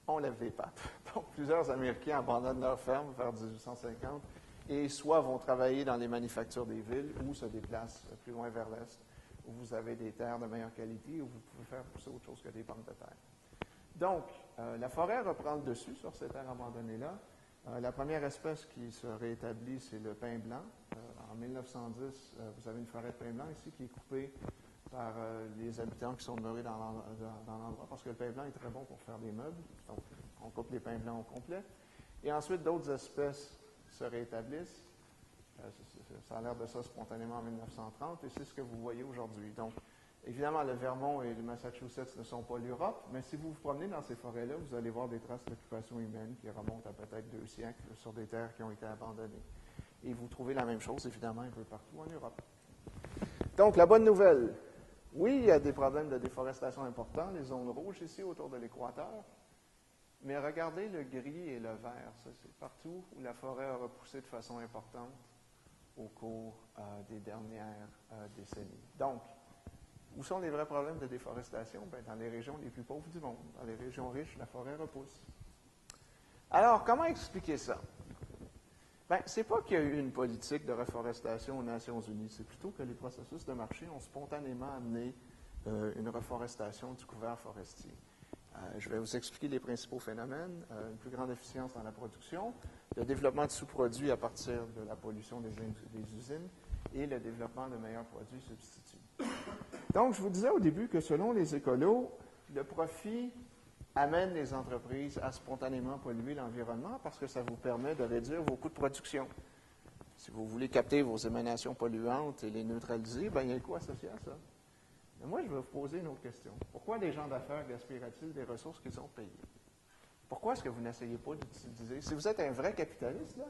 on lève les pattes. Donc, plusieurs Américains abandonnent leurs fermes vers 1850 et soit vont travailler dans les manufactures des villes ou se déplacent plus loin vers l'est, où vous avez des terres de meilleure qualité, où vous pouvez faire pousser autre chose que des pommes de terre. Donc, la forêt reprend le dessus sur ces terres abandonnées-là. La première espèce qui se réétablit, c'est le pin blanc. En 1910, vous avez une forêt de pin blanc ici qui est coupée par les habitants qui sont demeurés dans l'endroit, parce que le pin blanc est très bon pour faire des meubles. Donc, on coupe les pins blancs au complet. Et ensuite, d'autres espèces se réétablissent. Ça a l'air de ça spontanément en 1930, et c'est ce que vous voyez aujourd'hui. Donc, évidemment, le Vermont et le Massachusetts ne sont pas l'Europe, mais si vous vous promenez dans ces forêts-là, vous allez voir des traces d'occupation humaine qui remontent à peut-être 2 siècles sur des terres qui ont été abandonnées. Et vous trouvez la même chose, évidemment, un peu partout en Europe. Donc, la bonne nouvelle, oui, il y a des problèmes de déforestation importants, les zones rouges ici autour de l'équateur, mais regardez le gris et le vert, ça, c'est partout où la forêt a repoussé de façon importante au cours des dernières décennies. Donc, où sont les vrais problèmes de déforestation? Bien, dans les régions les plus pauvres du monde. Dans les régions riches, la forêt repousse. Alors, comment expliquer ça? Bien, ce n'est pas qu'il y a eu une politique de reforestation aux Nations Unies, c'est plutôt que les processus de marché ont spontanément amené une reforestation du couvert forestier. Je vais vous expliquer les principaux phénomènes. Une plus grande efficience dans la production, le développement de sous-produits à partir de la pollution des usines et le développement de meilleurs produits substituts. Donc, je vous disais au début que selon les écolos, le profit amène les entreprises à spontanément polluer l'environnement parce que ça vous permet de réduire vos coûts de production. Si vous voulez capter vos émanations polluantes et les neutraliser, bien, il y a un coût associé à ça. Mais moi, je vais vous poser une autre question. Pourquoi les gens d'affaires gaspilleraient-ils des ressources qu'ils ont payées? Pourquoi est-ce que vous n'essayez pas d'utiliser, si vous êtes un vrai capitaliste, là,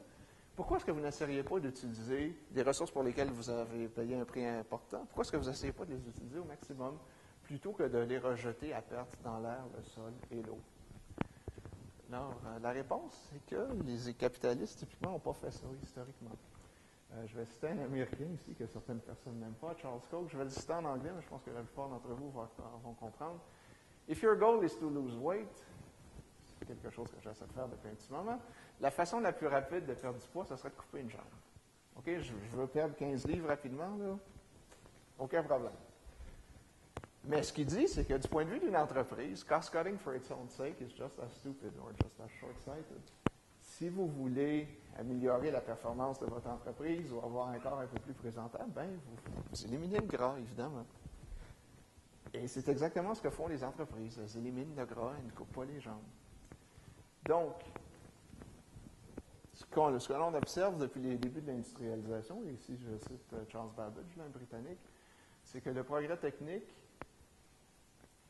pourquoi est-ce que vous n'essayeriez pas d'utiliser des ressources pour lesquelles vous avez payé un prix important? Pourquoi est-ce que vous n'essayez pas de les utiliser au maximum plutôt que de les rejeter à perte dans l'air, le sol et l'eau? Alors, la réponse, c'est que les capitalistes, typiquement, n'ont pas fait ça historiquement. Je vais citer un Américain ici que certaines personnes n'aiment pas, Charles Koch. Je vais le citer en anglais, mais je pense que la plupart d'entre vous vont comprendre. If your goal is to lose weight, c'est quelque chose que j'essaie de faire depuis un petit moment, la façon la plus rapide de perdre du poids, ce serait de couper une jambe. OK, je veux perdre 15 livres rapidement, là. Aucun problème. Mais ce qu'il dit, c'est que du point de vue d'une entreprise, cost-cutting for its own sake is just as stupid or just as short-sighted. Si vous voulez améliorer la performance de votre entreprise ou avoir un corps un peu plus présentable, bien, vous éliminez le gras, évidemment. Et c'est exactement ce que font les entreprises. Elles éliminent le gras et ne coupent pas les jambes. Donc, ce que l'on observe depuis les débuts de l'industrialisation, et ici je cite Charles Babbage, un Britannique, c'est que le progrès technique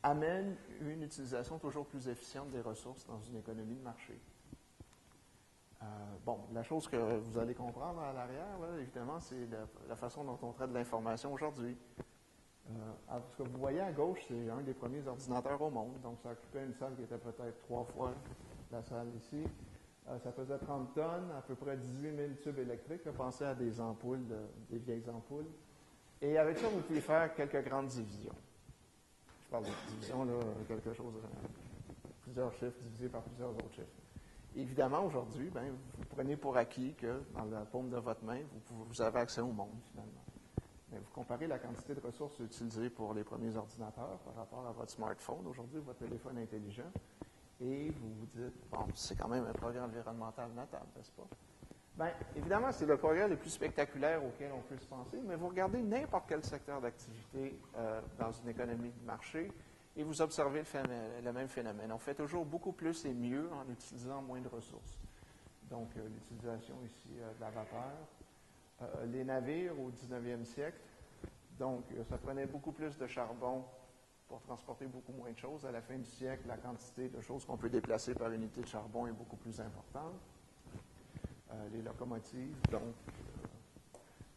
amène une utilisation toujours plus efficiente des ressources dans une économie de marché. Bon, la chose que vous allez comprendre à l'arrière, là, évidemment, c'est la façon dont on traite l'information aujourd'hui. Ce que vous voyez à gauche, c'est un des premiers ordinateurs au monde. Donc, ça occupait une salle qui était peut-être 3 fois la salle ici. Ça pesait 30 tonnes, à peu près 18 000 tubes électriques. Pensez à des ampoules, des vieilles ampoules. Et avec ça, vous pouvez faire quelques grandes divisions. Je parle de division, là, quelque chose, plusieurs chiffres divisés par plusieurs autres chiffres. Évidemment, aujourd'hui, vous prenez pour acquis que dans la paume de votre main, vous avez accès au monde, finalement. Mais vous comparez la quantité de ressources utilisées pour les premiers ordinateurs par rapport à votre smartphone, aujourd'hui, votre téléphone intelligent, et vous vous dites, bon, c'est quand même un progrès environnemental notable, n'est-ce pas? Bien, évidemment, c'est le progrès le plus spectaculaire auquel on peut se penser, mais vous regardez n'importe quel secteur d'activité dans une économie de marché et vous observez le même phénomène. On fait toujours beaucoup plus et mieux en utilisant moins de ressources. Donc, l'utilisation ici de la vapeur. Les navires au 19e siècle, donc ça prenait beaucoup plus de charbon pour transporter beaucoup moins de choses. À la fin du siècle, la quantité de choses qu'on peut déplacer par unité de charbon est beaucoup plus importante. Les locomotives, donc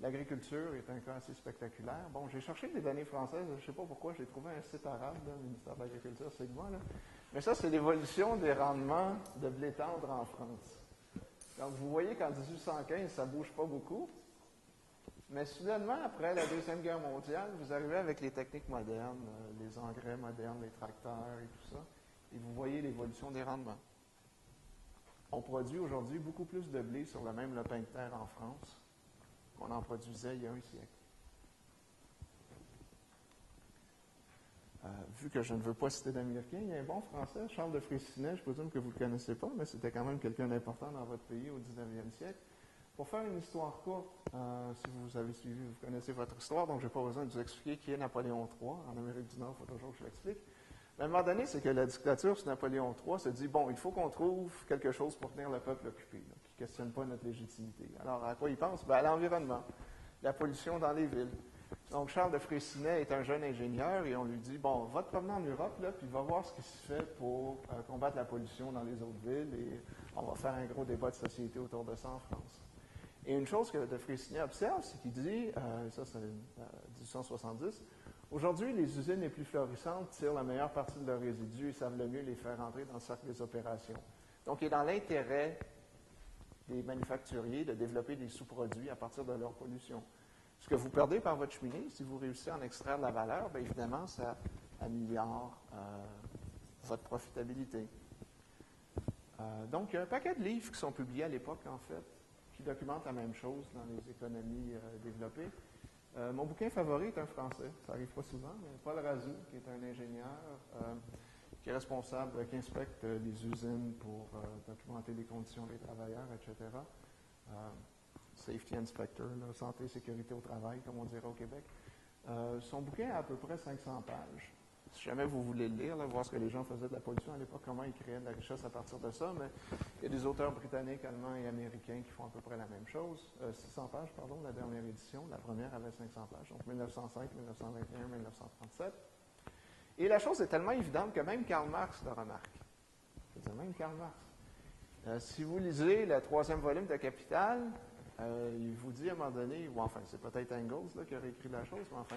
l'agriculture est un cas assez spectaculaire. Bon, j'ai cherché des données françaises, je ne sais pas pourquoi, j'ai trouvé un site arabe, le ministère de l'Agriculture, c'est moi, là. Mais ça, c'est l'évolution des rendements de blé tendre en France. Donc, vous voyez qu'en 1815, ça ne bouge pas beaucoup. Mais soudainement, après la Deuxième Guerre mondiale, vous arrivez avec les techniques modernes, les engrais modernes, les tracteurs et tout ça, et vous voyez l'évolution des rendements. On produit aujourd'hui beaucoup plus de blé sur le même lopin de terre en France qu'on en produisait il y a un siècle. Vu que je ne veux pas citer d'Américain, il y a un bon Français, Charles de Freycinet, je présume que vous ne le connaissez pas, mais c'était quand même quelqu'un d'important dans votre pays au 19e siècle. Pour faire une histoire courte, si vous avez suivi, vous connaissez votre histoire, donc je n'ai pas besoin de vous expliquer qui est Napoléon III. En Amérique du Nord, il faut toujours que je l'explique. Mais à un moment donné, c'est que la dictature sous Napoléon III se dit, bon, il faut qu'on trouve quelque chose pour tenir le peuple occupé, là, qui ne questionne pas notre légitimité. Alors, à quoi il pense? À l'environnement, la pollution dans les villes. Donc, Charles de Freycinet est un jeune ingénieur et on lui dit, bon, va te promener en Europe, là, puis va voir ce qui se fait pour combattre la pollution dans les autres villes et on va faire un gros débat de société autour de ça en France. Et une chose que de Freycinet observe, c'est qu'il dit, ça c'est 1870, aujourd'hui, les usines les plus florissantes tirent la meilleure partie de leurs résidus et savent le mieux les faire entrer dans le cercle des opérations. Donc, il est dans l'intérêt des manufacturiers de développer des sous-produits à partir de leur pollution. Ce que vous perdez par votre cheminée, si vous réussissez à en extraire de la valeur, bien évidemment, ça améliore votre profitabilité. Donc, il y a un paquet de livres qui sont publiés à l'époque, en fait, qui documentent la même chose dans les économies développées. Mon bouquin favori est un français, ça n'arrive pas souvent, mais Paul Razou, qui est un ingénieur, qui est responsable, qui inspecte les usines pour documenter les conditions des travailleurs, etc. Safety Inspector, là, santé et sécurité au travail, comme on dirait au Québec. Son bouquin a à peu près 500 pages. Si jamais vous voulez le lire, là, voir ce que les gens faisaient de la pollution à l'époque, comment ils créaient de la richesse à partir de ça, mais il y a des auteurs britanniques, allemands et américains qui font à peu près la même chose. 600 pages, pardon, la dernière édition. La première avait 500 pages, donc 1905, 1921, 1937. Et la chose est tellement évidente que même Karl Marx le remarque. Je veux dire, même Karl Marx. Si vous lisez le 3e volume de Capital, il vous dit à un moment donné, ou enfin, c'est peut-être Engels là, qui aurait écrit la chose, mais enfin,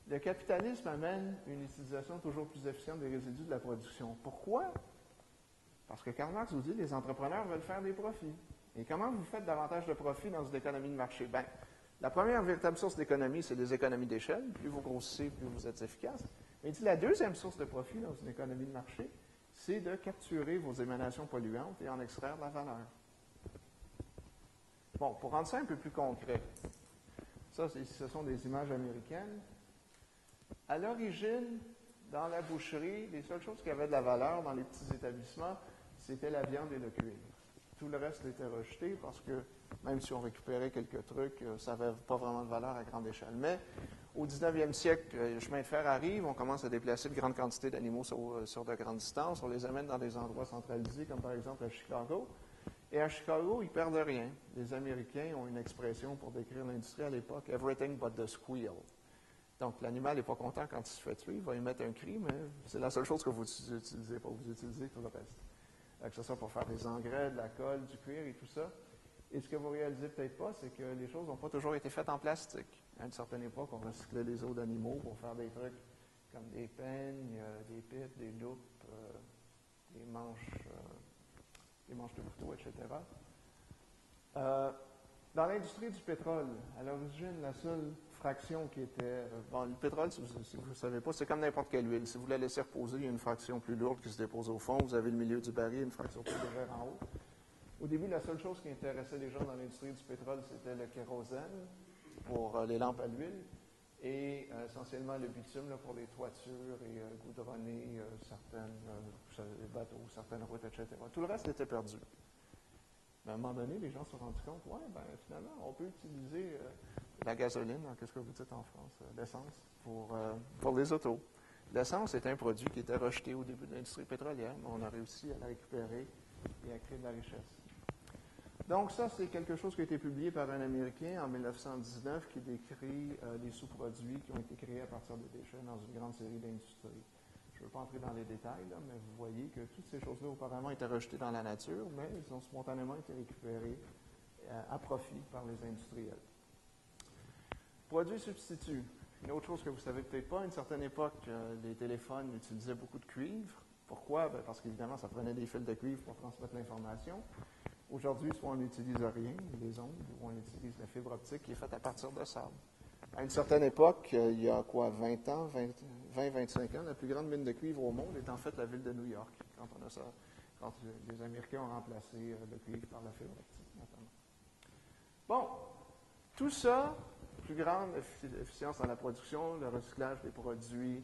le capitalisme amène une utilisation toujours plus efficiente des résidus de la production. Pourquoi? Parce que Karl Marx vous dit, les entrepreneurs veulent faire des profits. Et comment vous faites davantage de profits dans une économie de marché? Bien, la première véritable source d'économie, c'est des économies d'échelle. Plus vous grossissez, plus vous êtes efficace. Mais il dit, la deuxième source de profit dans une économie de marché, c'est de capturer vos émanations polluantes et en extraire de la valeur. Bon, pour rendre ça un peu plus concret, ça, ce sont des images américaines. À l'origine, dans la boucherie, les seules choses qui avaient de la valeur dans les petits établissements, c'était la viande et le cuir. Tout le reste était rejeté parce que, même si on récupérait quelques trucs, ça n'avait pas vraiment de valeur à grande échelle. Mais au 19e siècle, le chemin de fer arrive, on commence à déplacer de grandes quantités d'animaux sur de grandes distances, on les amène dans des endroits centralisés, comme par exemple à Chicago. Et à Chicago, ils ne perdent rien. Les Américains ont une expression pour décrire l'industrie à l'époque, « everything but the squeal ». Donc, l'animal n'est pas content quand il se fait tuer, il va émettre un cri, mais c'est la seule chose que vous utilisez, pas vous utilisez tout le reste. Que ce soit pour faire des engrais, de la colle, du cuir et tout ça. Et ce que vous réalisez peut-être pas, c'est que les choses n'ont pas toujours été faites en plastique. À une certaine époque, on recyclait les os d'animaux pour faire des trucs comme des peignes, des pipes, des loupes, des manches de couteau, etc. Dans l'industrie du pétrole, à l'origine, la seule fraction qui était... bon, le pétrole, si vous ne savez pas, c'est comme n'importe quelle huile. Si vous la laissez reposer, il y a une fraction plus lourde qui se dépose au fond. Vous avez le milieu du baril, une fraction plus légère en haut. Au début, la seule chose qui intéressait les gens dans l'industrie du pétrole, c'était le kérosène pour les lampes à l'huile et essentiellement le bitume là, pour les toitures et goudronner certains bateaux, certaines routes, etc. Tout le reste était perdu. Mais à un moment donné, les gens se sont rendus compte, finalement, on peut utiliser la gasoline, qu'est-ce que vous dites en France, l'essence, pour les autos. L'essence est un produit qui était rejeté au début de l'industrie pétrolière, mais on a réussi à la récupérer et à créer de la richesse. Donc ça, c'est quelque chose qui a été publié par un Américain en 1919 qui décrit les sous-produits qui ont été créés à partir des déchets dans une grande série d'industries. Je ne veux pas entrer dans les détails, là, mais vous voyez que toutes ces choses-là auparavant étaient rejetées dans la nature, mais elles ont spontanément été récupérées à profit par les industriels. Produits substituts. Une autre chose que vous ne savez peut-être pas, à une certaine époque, les téléphones utilisaient beaucoup de cuivre. Pourquoi? Parce qu'évidemment, ça prenait des fils de cuivre pour transmettre l'information. Aujourd'hui, soit on n'utilise rien, les ondes, ou on utilise la fibre optique qui est faite à partir de sable. À une certaine époque, il y a 20 ans, 25 ans, la plus grande mine de cuivre au monde est en fait la ville de New York, quand les Américains ont remplacé le cuivre par la fibre optique, notamment. Bon, tout ça, plus grande efficience dans la production, le recyclage des produits,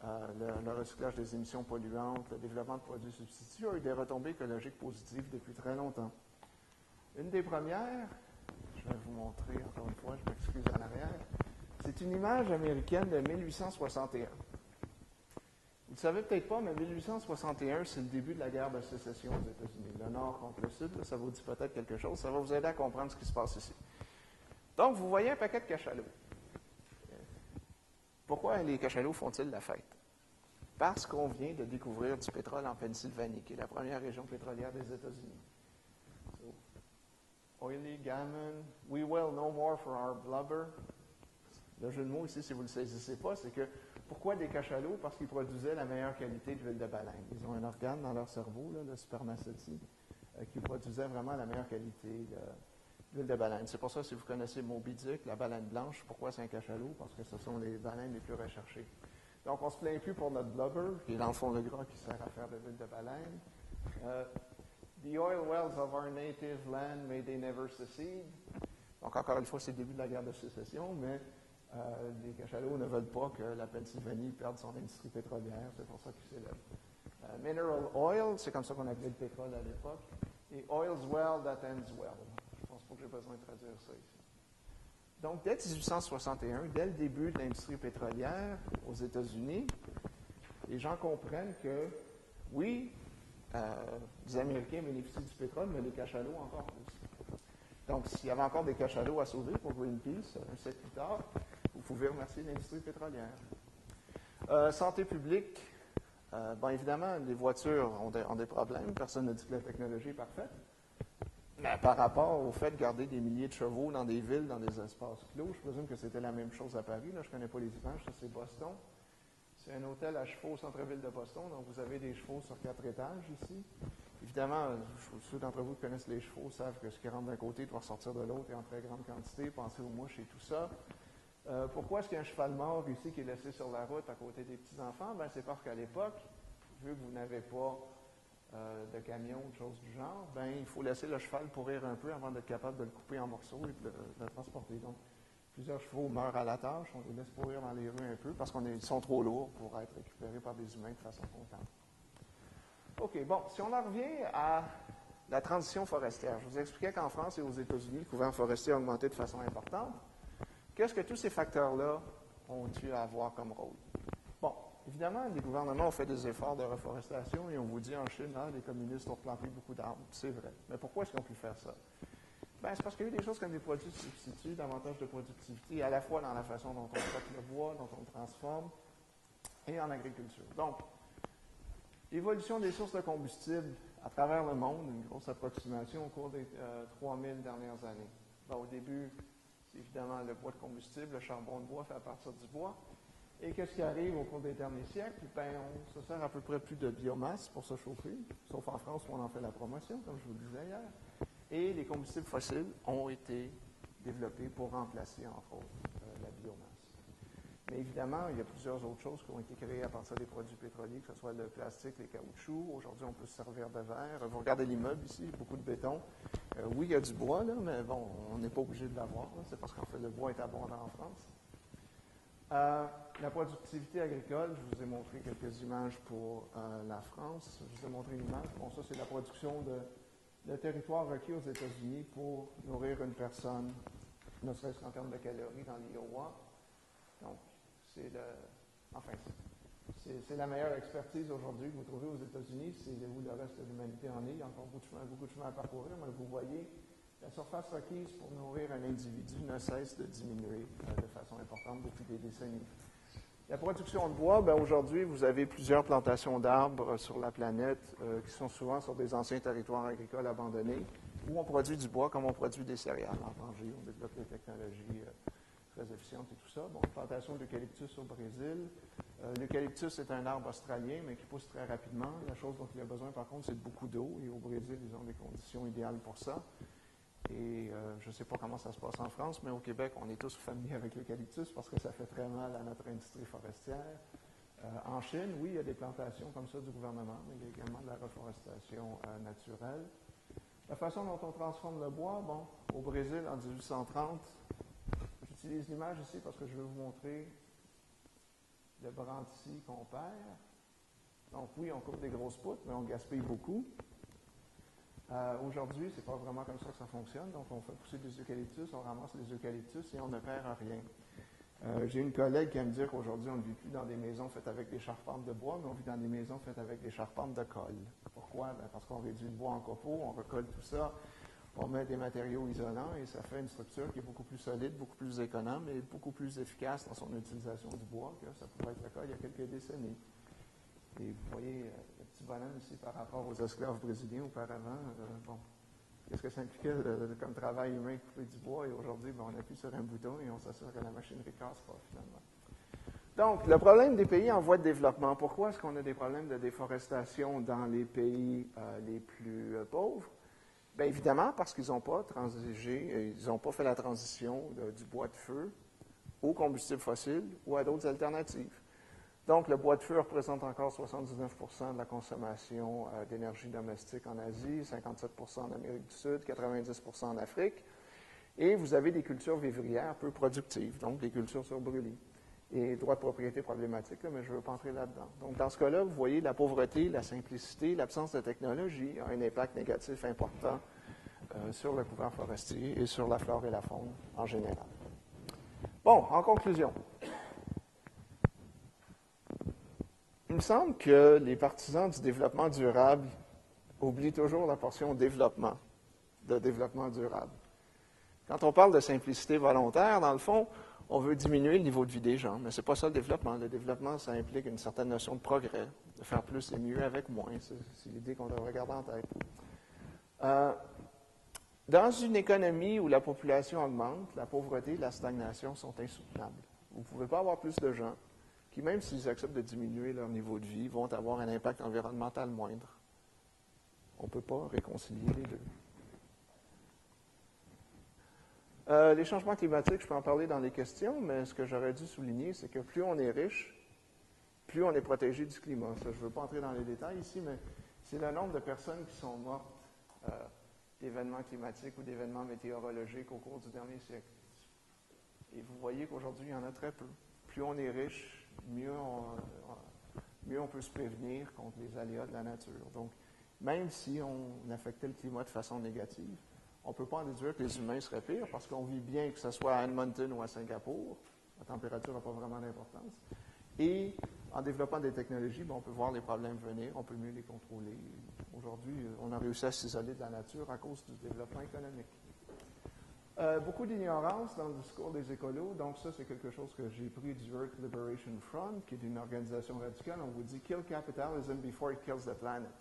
le recyclage des émissions polluantes, le développement de produits substituts a eu des retombées écologiques positives depuis très longtemps. Une des premières, je vais vous montrer encore une fois, je m'excuse en arrière, c'est une image américaine de 1861. Vous ne le savez peut-être pas, mais 1861, c'est le début de la guerre de sécession aux États-Unis. Le Nord contre le Sud, là, ça vous dit peut-être quelque chose, ça va vous aider à comprendre ce qui se passe ici. Donc, vous voyez un paquet de cachalots. Pourquoi les cachalots font-ils la fête? Parce qu'on vient de découvrir du pétrole en Pennsylvanie, qui est la première région pétrolière des États-Unis. So, oily gammon, we will no more for our blubber. Le jeu de mots ici, si vous ne le saisissez pas, c'est que pourquoi des cachalots? Parce qu'ils produisaient la meilleure qualité d'huile de baleine. Ils ont un organe dans leur cerveau, là, le spermacétie, qui produisait vraiment la meilleure qualité d'huile de baleine. C'est pour ça, si vous connaissez Moby Dick, la baleine blanche, pourquoi c'est un cachalot? Parce que ce sont les baleines les plus recherchées. Donc, on ne se plaint plus pour notre blubber, qui est dans le fond le gras qui sert à faire de l'huile de baleine. The oil wells of our native land, may they never secede. Donc, encore une fois, c'est le début de la guerre de sécession, mais les cachalots ne veulent pas que la Pennsylvanie perde son industrie pétrolière, c'est pour ça qu'ils s'élèvent. Mineral oil, c'est comme ça qu'on appelait le pétrole à l'époque. Et oil's well that ends well. Je pense pas que j'ai besoin de traduire ça ici. Donc, dès 1861, dès le début de l'industrie pétrolière aux États-Unis, les gens comprennent que, oui, les Américains bénéficient du pétrole, mais les cachalots encore plus. Donc, s'il y avait encore des cachalots à sauver pour Greenpeace, un siècle plus tard, vous pouvez remercier l'industrie pétrolière. Santé publique, évidemment, les voitures ont des problèmes. Personne ne dit que la technologie est parfaite. Mais par rapport au fait de garder des milliers de chevaux dans des villes, dans des espaces clos, je présume que c'était la même chose à Paris. Là, je ne connais pas les images, ça c'est Boston. C'est un hôtel à chevaux au centre-ville de Boston, donc vous avez des chevaux sur 4 étages ici. Évidemment, ceux d'entre vous qui connaissent les chevaux savent que ce qui rentre d'un côté doit ressortir de l'autre et en très grande quantité. Pensez aux mouches et tout ça. Pourquoi est-ce qu'il y a un cheval mort ici qui est laissé sur la route à côté des petits-enfants? C'est parce qu'à l'époque, vu que vous n'avez pas de camion ou de choses du genre, il faut laisser le cheval pourrir un peu avant d'être capable de le couper en morceaux et de le transporter. Donc, plusieurs chevaux meurent à la tâche, on les laisse pourrir dans les rues un peu parce qu'ils sont trop lourds pour être récupérés par des humains de façon constante. OK, bon, si on en revient à la transition forestière, je vous expliquais qu'en France et aux États-Unis, le couvert forestier a augmenté de façon importante. Qu'est-ce que tous ces facteurs-là ont eu à avoir comme rôle? Bon, évidemment, les gouvernements ont fait des efforts de reforestation et on vous dit en Chine, les communistes ont planté beaucoup d'arbres. C'est vrai. Mais pourquoi est-ce qu'ils ont pu faire ça? Ben, c'est parce qu'il y a eu des choses comme des produits substituts, davantage de productivité, à la fois dans la façon dont on traite le bois, dont on le transforme, et en agriculture. Donc, l'évolution des sources de combustible à travers le monde, une grosse approximation au cours des 3000 dernières années. Ben, au début, c'est évidemment le bois de combustible, le charbon de bois fait à partir du bois. Et qu'est-ce qui arrive au cours des derniers siècles? Ben, on se sert à peu près plus de biomasse pour se chauffer, sauf en France où on en fait la promotion, comme je vous le disais hier. Et les combustibles fossiles ont été développés pour remplacer, entre autres, la biomasse. Mais évidemment, il y a plusieurs autres choses qui ont été créées à partir des produits pétroliers, que ce soit le plastique, les caoutchoucs. Aujourd'hui, on peut se servir de verre. Vous regardez l'immeuble ici, beaucoup de béton. Oui, il y a du bois, là, mais bon, on n'est pas obligé de l'avoir. C'est parce qu'en fait, le bois est abondant en France. La productivité agricole, je vous ai montré quelques images pour la France. Je vous ai montré une image. Bon, ça, c'est la production de territoire requis aux États-Unis pour nourrir une personne, ne serait-ce qu'en termes de calories dans l'Iowa. Donc, c'est la meilleure expertise aujourd'hui que vous trouvez aux États-Unis. C'est où le reste de l'humanité en est. Il y a encore beaucoup de chemin à parcourir, mais vous voyez, la surface requise pour nourrir un individu ne cesse de diminuer de façon importante depuis des décennies. La production de bois, bien, aujourd'hui, vous avez plusieurs plantations d'arbres sur la planète qui sont souvent sur des anciens territoires agricoles abandonnés où on produit du bois comme on produit des céréales. En Tanger, on développe des technologies très efficientes et tout ça. Bon, plantation d'eucalyptus au Brésil. L'eucalyptus est un arbre australien, mais qui pousse très rapidement. La chose dont il a besoin, par contre, c'est de beaucoup d'eau. Et au Brésil, ils ont des conditions idéales pour ça. Et je ne sais pas comment ça se passe en France, mais au Québec, on est tous familiers avec l'eucalyptus parce que ça fait très mal à notre industrie forestière. En Chine, oui, il y a des plantations comme ça du gouvernement, mais il y a également de la reforestation naturelle. La façon dont on transforme le bois, bon, au Brésil, en 1830, j'utilise l'image ici parce que je veux vous montrer le branti qu'on perd. Donc oui, on coupe des grosses poutres, mais on gaspille beaucoup. Aujourd'hui, c'est pas vraiment comme ça que ça fonctionne. Donc, on fait pousser des eucalyptus, on ramasse les eucalyptus et on ne perd rien. J'ai une collègue qui aime dire qu'aujourd'hui, on ne vit plus dans des maisons faites avec des charpentes de bois, mais on vit dans des maisons faites avec des charpentes de colle. Pourquoi? Ben, parce qu'on réduit le bois en copeaux, on recolle tout ça, on met des matériaux isolants et ça fait une structure qui est beaucoup plus solide, beaucoup plus économe et beaucoup plus efficace dans son utilisation du bois que ça pouvait être le cas il y a quelques décennies. Et vous voyez le petit bonhomme ici par rapport aux esclaves brésiliens auparavant. Bon, qu'est-ce que ça impliquait comme travail humain de couper du bois? Et aujourd'hui, ben, on appuie sur un bouton et on s'assure que la machinerie ne casse pas finalement. Donc, le problème des pays en voie de développement. Pourquoi est-ce qu'on a des problèmes de déforestation dans les pays les plus pauvres? Bien évidemment, parce qu'ils n'ont pas transigé, ils n'ont pas fait la transition du bois de feu au combustible fossile ou à d'autres alternatives. Donc, le bois de feu représente encore 79 de la consommation d'énergie domestique en Asie, 57 en Amérique du Sud, 90 en Afrique. Et vous avez des cultures vivrières peu productives, donc des cultures sur brûlis. Et droit de propriété problématique, là, mais je ne veux pas entrer là-dedans. Donc, dans ce cas-là, vous voyez, la pauvreté, la simplicité, l'absence de technologie a un impact négatif important sur le couvert forestier et sur la flore et la faune en général. Bon, en conclusion. Il me semble que les partisans du développement durable oublient toujours la portion développement durable. Quand on parle de simplicité volontaire, dans le fond, on veut diminuer le niveau de vie des gens, mais ce n'est pas ça le développement. Le développement, ça implique une certaine notion de progrès, de faire plus et mieux avec moins. C'est l'idée qu'on devrait garder en tête. Dans une économie où la population augmente, la pauvreté et la stagnation sont insoutenables. Vous ne pouvez pas avoir plus de gens qui, même s'ils acceptent de diminuer leur niveau de vie, vont avoir un impact environnemental moindre. On ne peut pas réconcilier les deux. Les changements climatiques, je peux en parler dans les questions, mais ce que j'aurais dû souligner, c'est que plus on est riche, plus on est protégé du climat. Ça, je ne veux pas entrer dans les détails ici, mais c'est le nombre de personnes qui sont mortes d'événements climatiques ou d'événements météorologiques au cours du dernier siècle. Et vous voyez qu'aujourd'hui, il y en a très peu. Plus on est riche, mieux on peut se prévenir contre les aléas de la nature. Donc, même si on affectait le climat de façon négative, on ne peut pas en déduire que les humains seraient pires parce qu'on vit bien, que ce soit à Edmonton ou à Singapour. La température n'a pas vraiment d'importance. Et en développant des technologies, on peut voir les problèmes venir, on peut mieux les contrôler. Aujourd'hui, on a réussi à s'isoler de la nature à cause du développement économique. Beaucoup d'ignorance dans le discours des écolos. Donc ça, c'est quelque chose que j'ai pris du Earth Liberation Front, qui est une organisation radicale. On vous dit « Kill capitalism before it kills the planet ».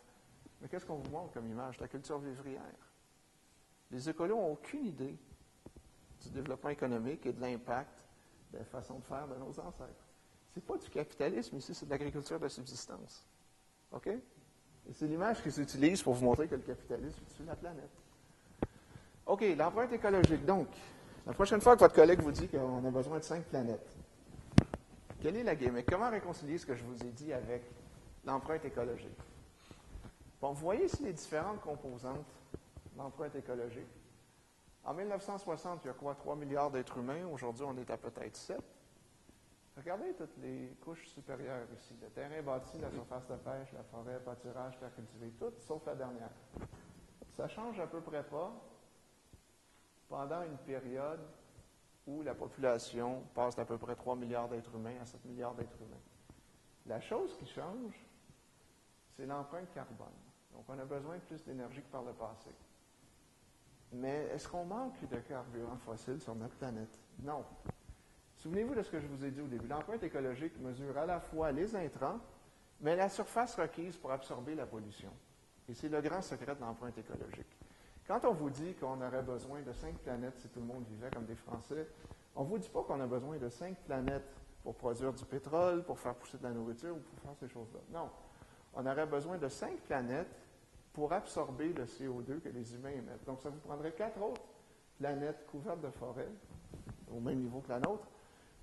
Mais qu'est-ce qu'on vous montre comme image? La culture vivrière. Les écolos n'ont aucune idée du développement économique et de l'impact de la façon de faire de nos ancêtres. Ce n'est pas du capitalisme ici, c'est de l'agriculture de subsistance. OK? Et c'est l'image qu'ils utilisent pour vous montrer que le capitalisme tue la planète. OK, l'empreinte écologique. Donc, la prochaine fois que votre collègue vous dit qu'on a besoin de 5 planètes, quelle est la gimmick? Comment réconcilier ce que je vous ai dit avec l'empreinte écologique? Bon, vous voyez ici les différentes composantes de l'empreinte écologique. En 1960, il y a quoi? 3 milliards d'êtres humains. Aujourd'hui, on est à peut-être 7. Regardez toutes les couches supérieures ici. Le terrain bâti, la surface de pêche, la forêt, pâturage, terre cultivée, tout, sauf la dernière. Ça change à peu près pas pendant une période où la population passe d'à peu près 3 milliards d'êtres humains à 7 milliards d'êtres humains. La chose qui change, c'est l'empreinte carbone. Donc, on a besoin de plus d'énergie que par le passé. Mais est-ce qu'on manque de carburant fossile sur notre planète? Non. Souvenez-vous de ce que je vous ai dit au début. L'empreinte écologique mesure à la fois les intrants, mais la surface requise pour absorber la pollution. Et c'est le grand secret de l'empreinte écologique. Quand on vous dit qu'on aurait besoin de 5 planètes si tout le monde vivait comme des Français, on ne vous dit pas qu'on a besoin de 5 planètes pour produire du pétrole, pour faire pousser de la nourriture ou pour faire ces choses-là. Non. On aurait besoin de 5 planètes pour absorber le CO2 que les humains émettent. Donc, ça vous prendrait 4 autres planètes couvertes de forêt, au même niveau que la nôtre,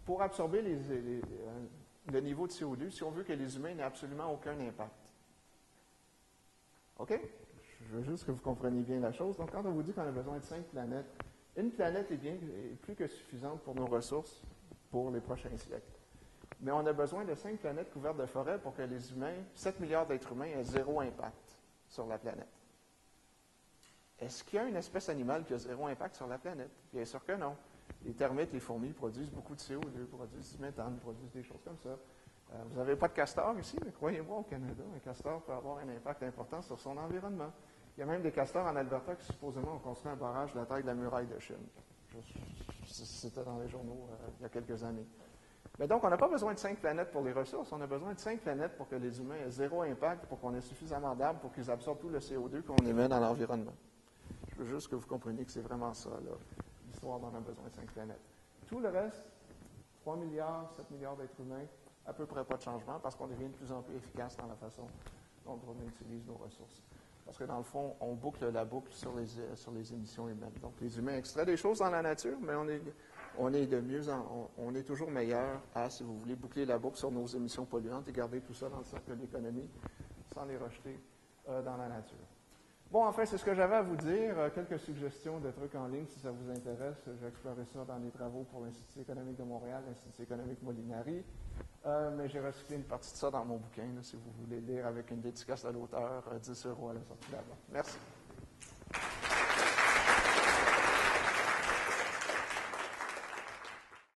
pour absorber le niveau de CO2 si on veut que les humains n'aient absolument aucun impact. OK? Je veux juste que vous compreniez bien la chose. Donc, quand on vous dit qu'on a besoin de 5 planètes, une planète est plus que suffisante pour nos ressources pour les prochains siècles. Mais on a besoin de 5 planètes couvertes de forêt pour que les humains, 7 milliards d'êtres humains, aient 0 impact sur la planète. Est-ce qu'il y a une espèce animale qui a 0 impact sur la planète? Bien sûr que non. Les termites, les fourmis produisent beaucoup de CO2, produisent du méthane, produisent des choses comme ça. Vous n'avez pas de castor ici, mais croyez-moi, au Canada, un castor peut avoir un impact important sur son environnement. Il y a même des castors en Alberta qui supposément ont construit un barrage de la taille de la muraille de Chine. C'était dans les journaux il y a quelques années. Mais donc, on n'a pas besoin de 5 planètes pour les ressources, on a besoin de 5 planètes pour que les humains aient 0 impact, pour qu'on ait suffisamment d'arbres pour qu'ils absorbent tout le CO2 qu'on émet dans l'environnement. Je veux juste que vous compreniez que c'est vraiment ça, l'histoire dont on a besoin de 5 planètes. Tout le reste, 3 milliards, 7 milliards d'êtres humains, à peu près pas de changement parce qu'on devient de plus en plus efficace dans la façon dont on utilise nos ressources. Parce que dans le fond, on boucle la boucle sur les émissions humaines. Donc, les humains extraient des choses dans la nature, mais on est toujours meilleur à, si vous voulez, boucler la boucle sur nos émissions polluantes et garder tout ça dans le cercle de l'économie sans les rejeter dans la nature. Bon, enfin, c'est ce que j'avais à vous dire. Quelques suggestions de trucs en ligne, si ça vous intéresse. J'ai exploré ça dans les travaux pour l'Institut économique de Montréal, l'Institut économique Molinari. Mais j'ai recyclé une partie de ça dans mon bouquin, là, si vous voulez lire avec une dédicace à l'auteur, 10 € à la sortie là-bas. Merci.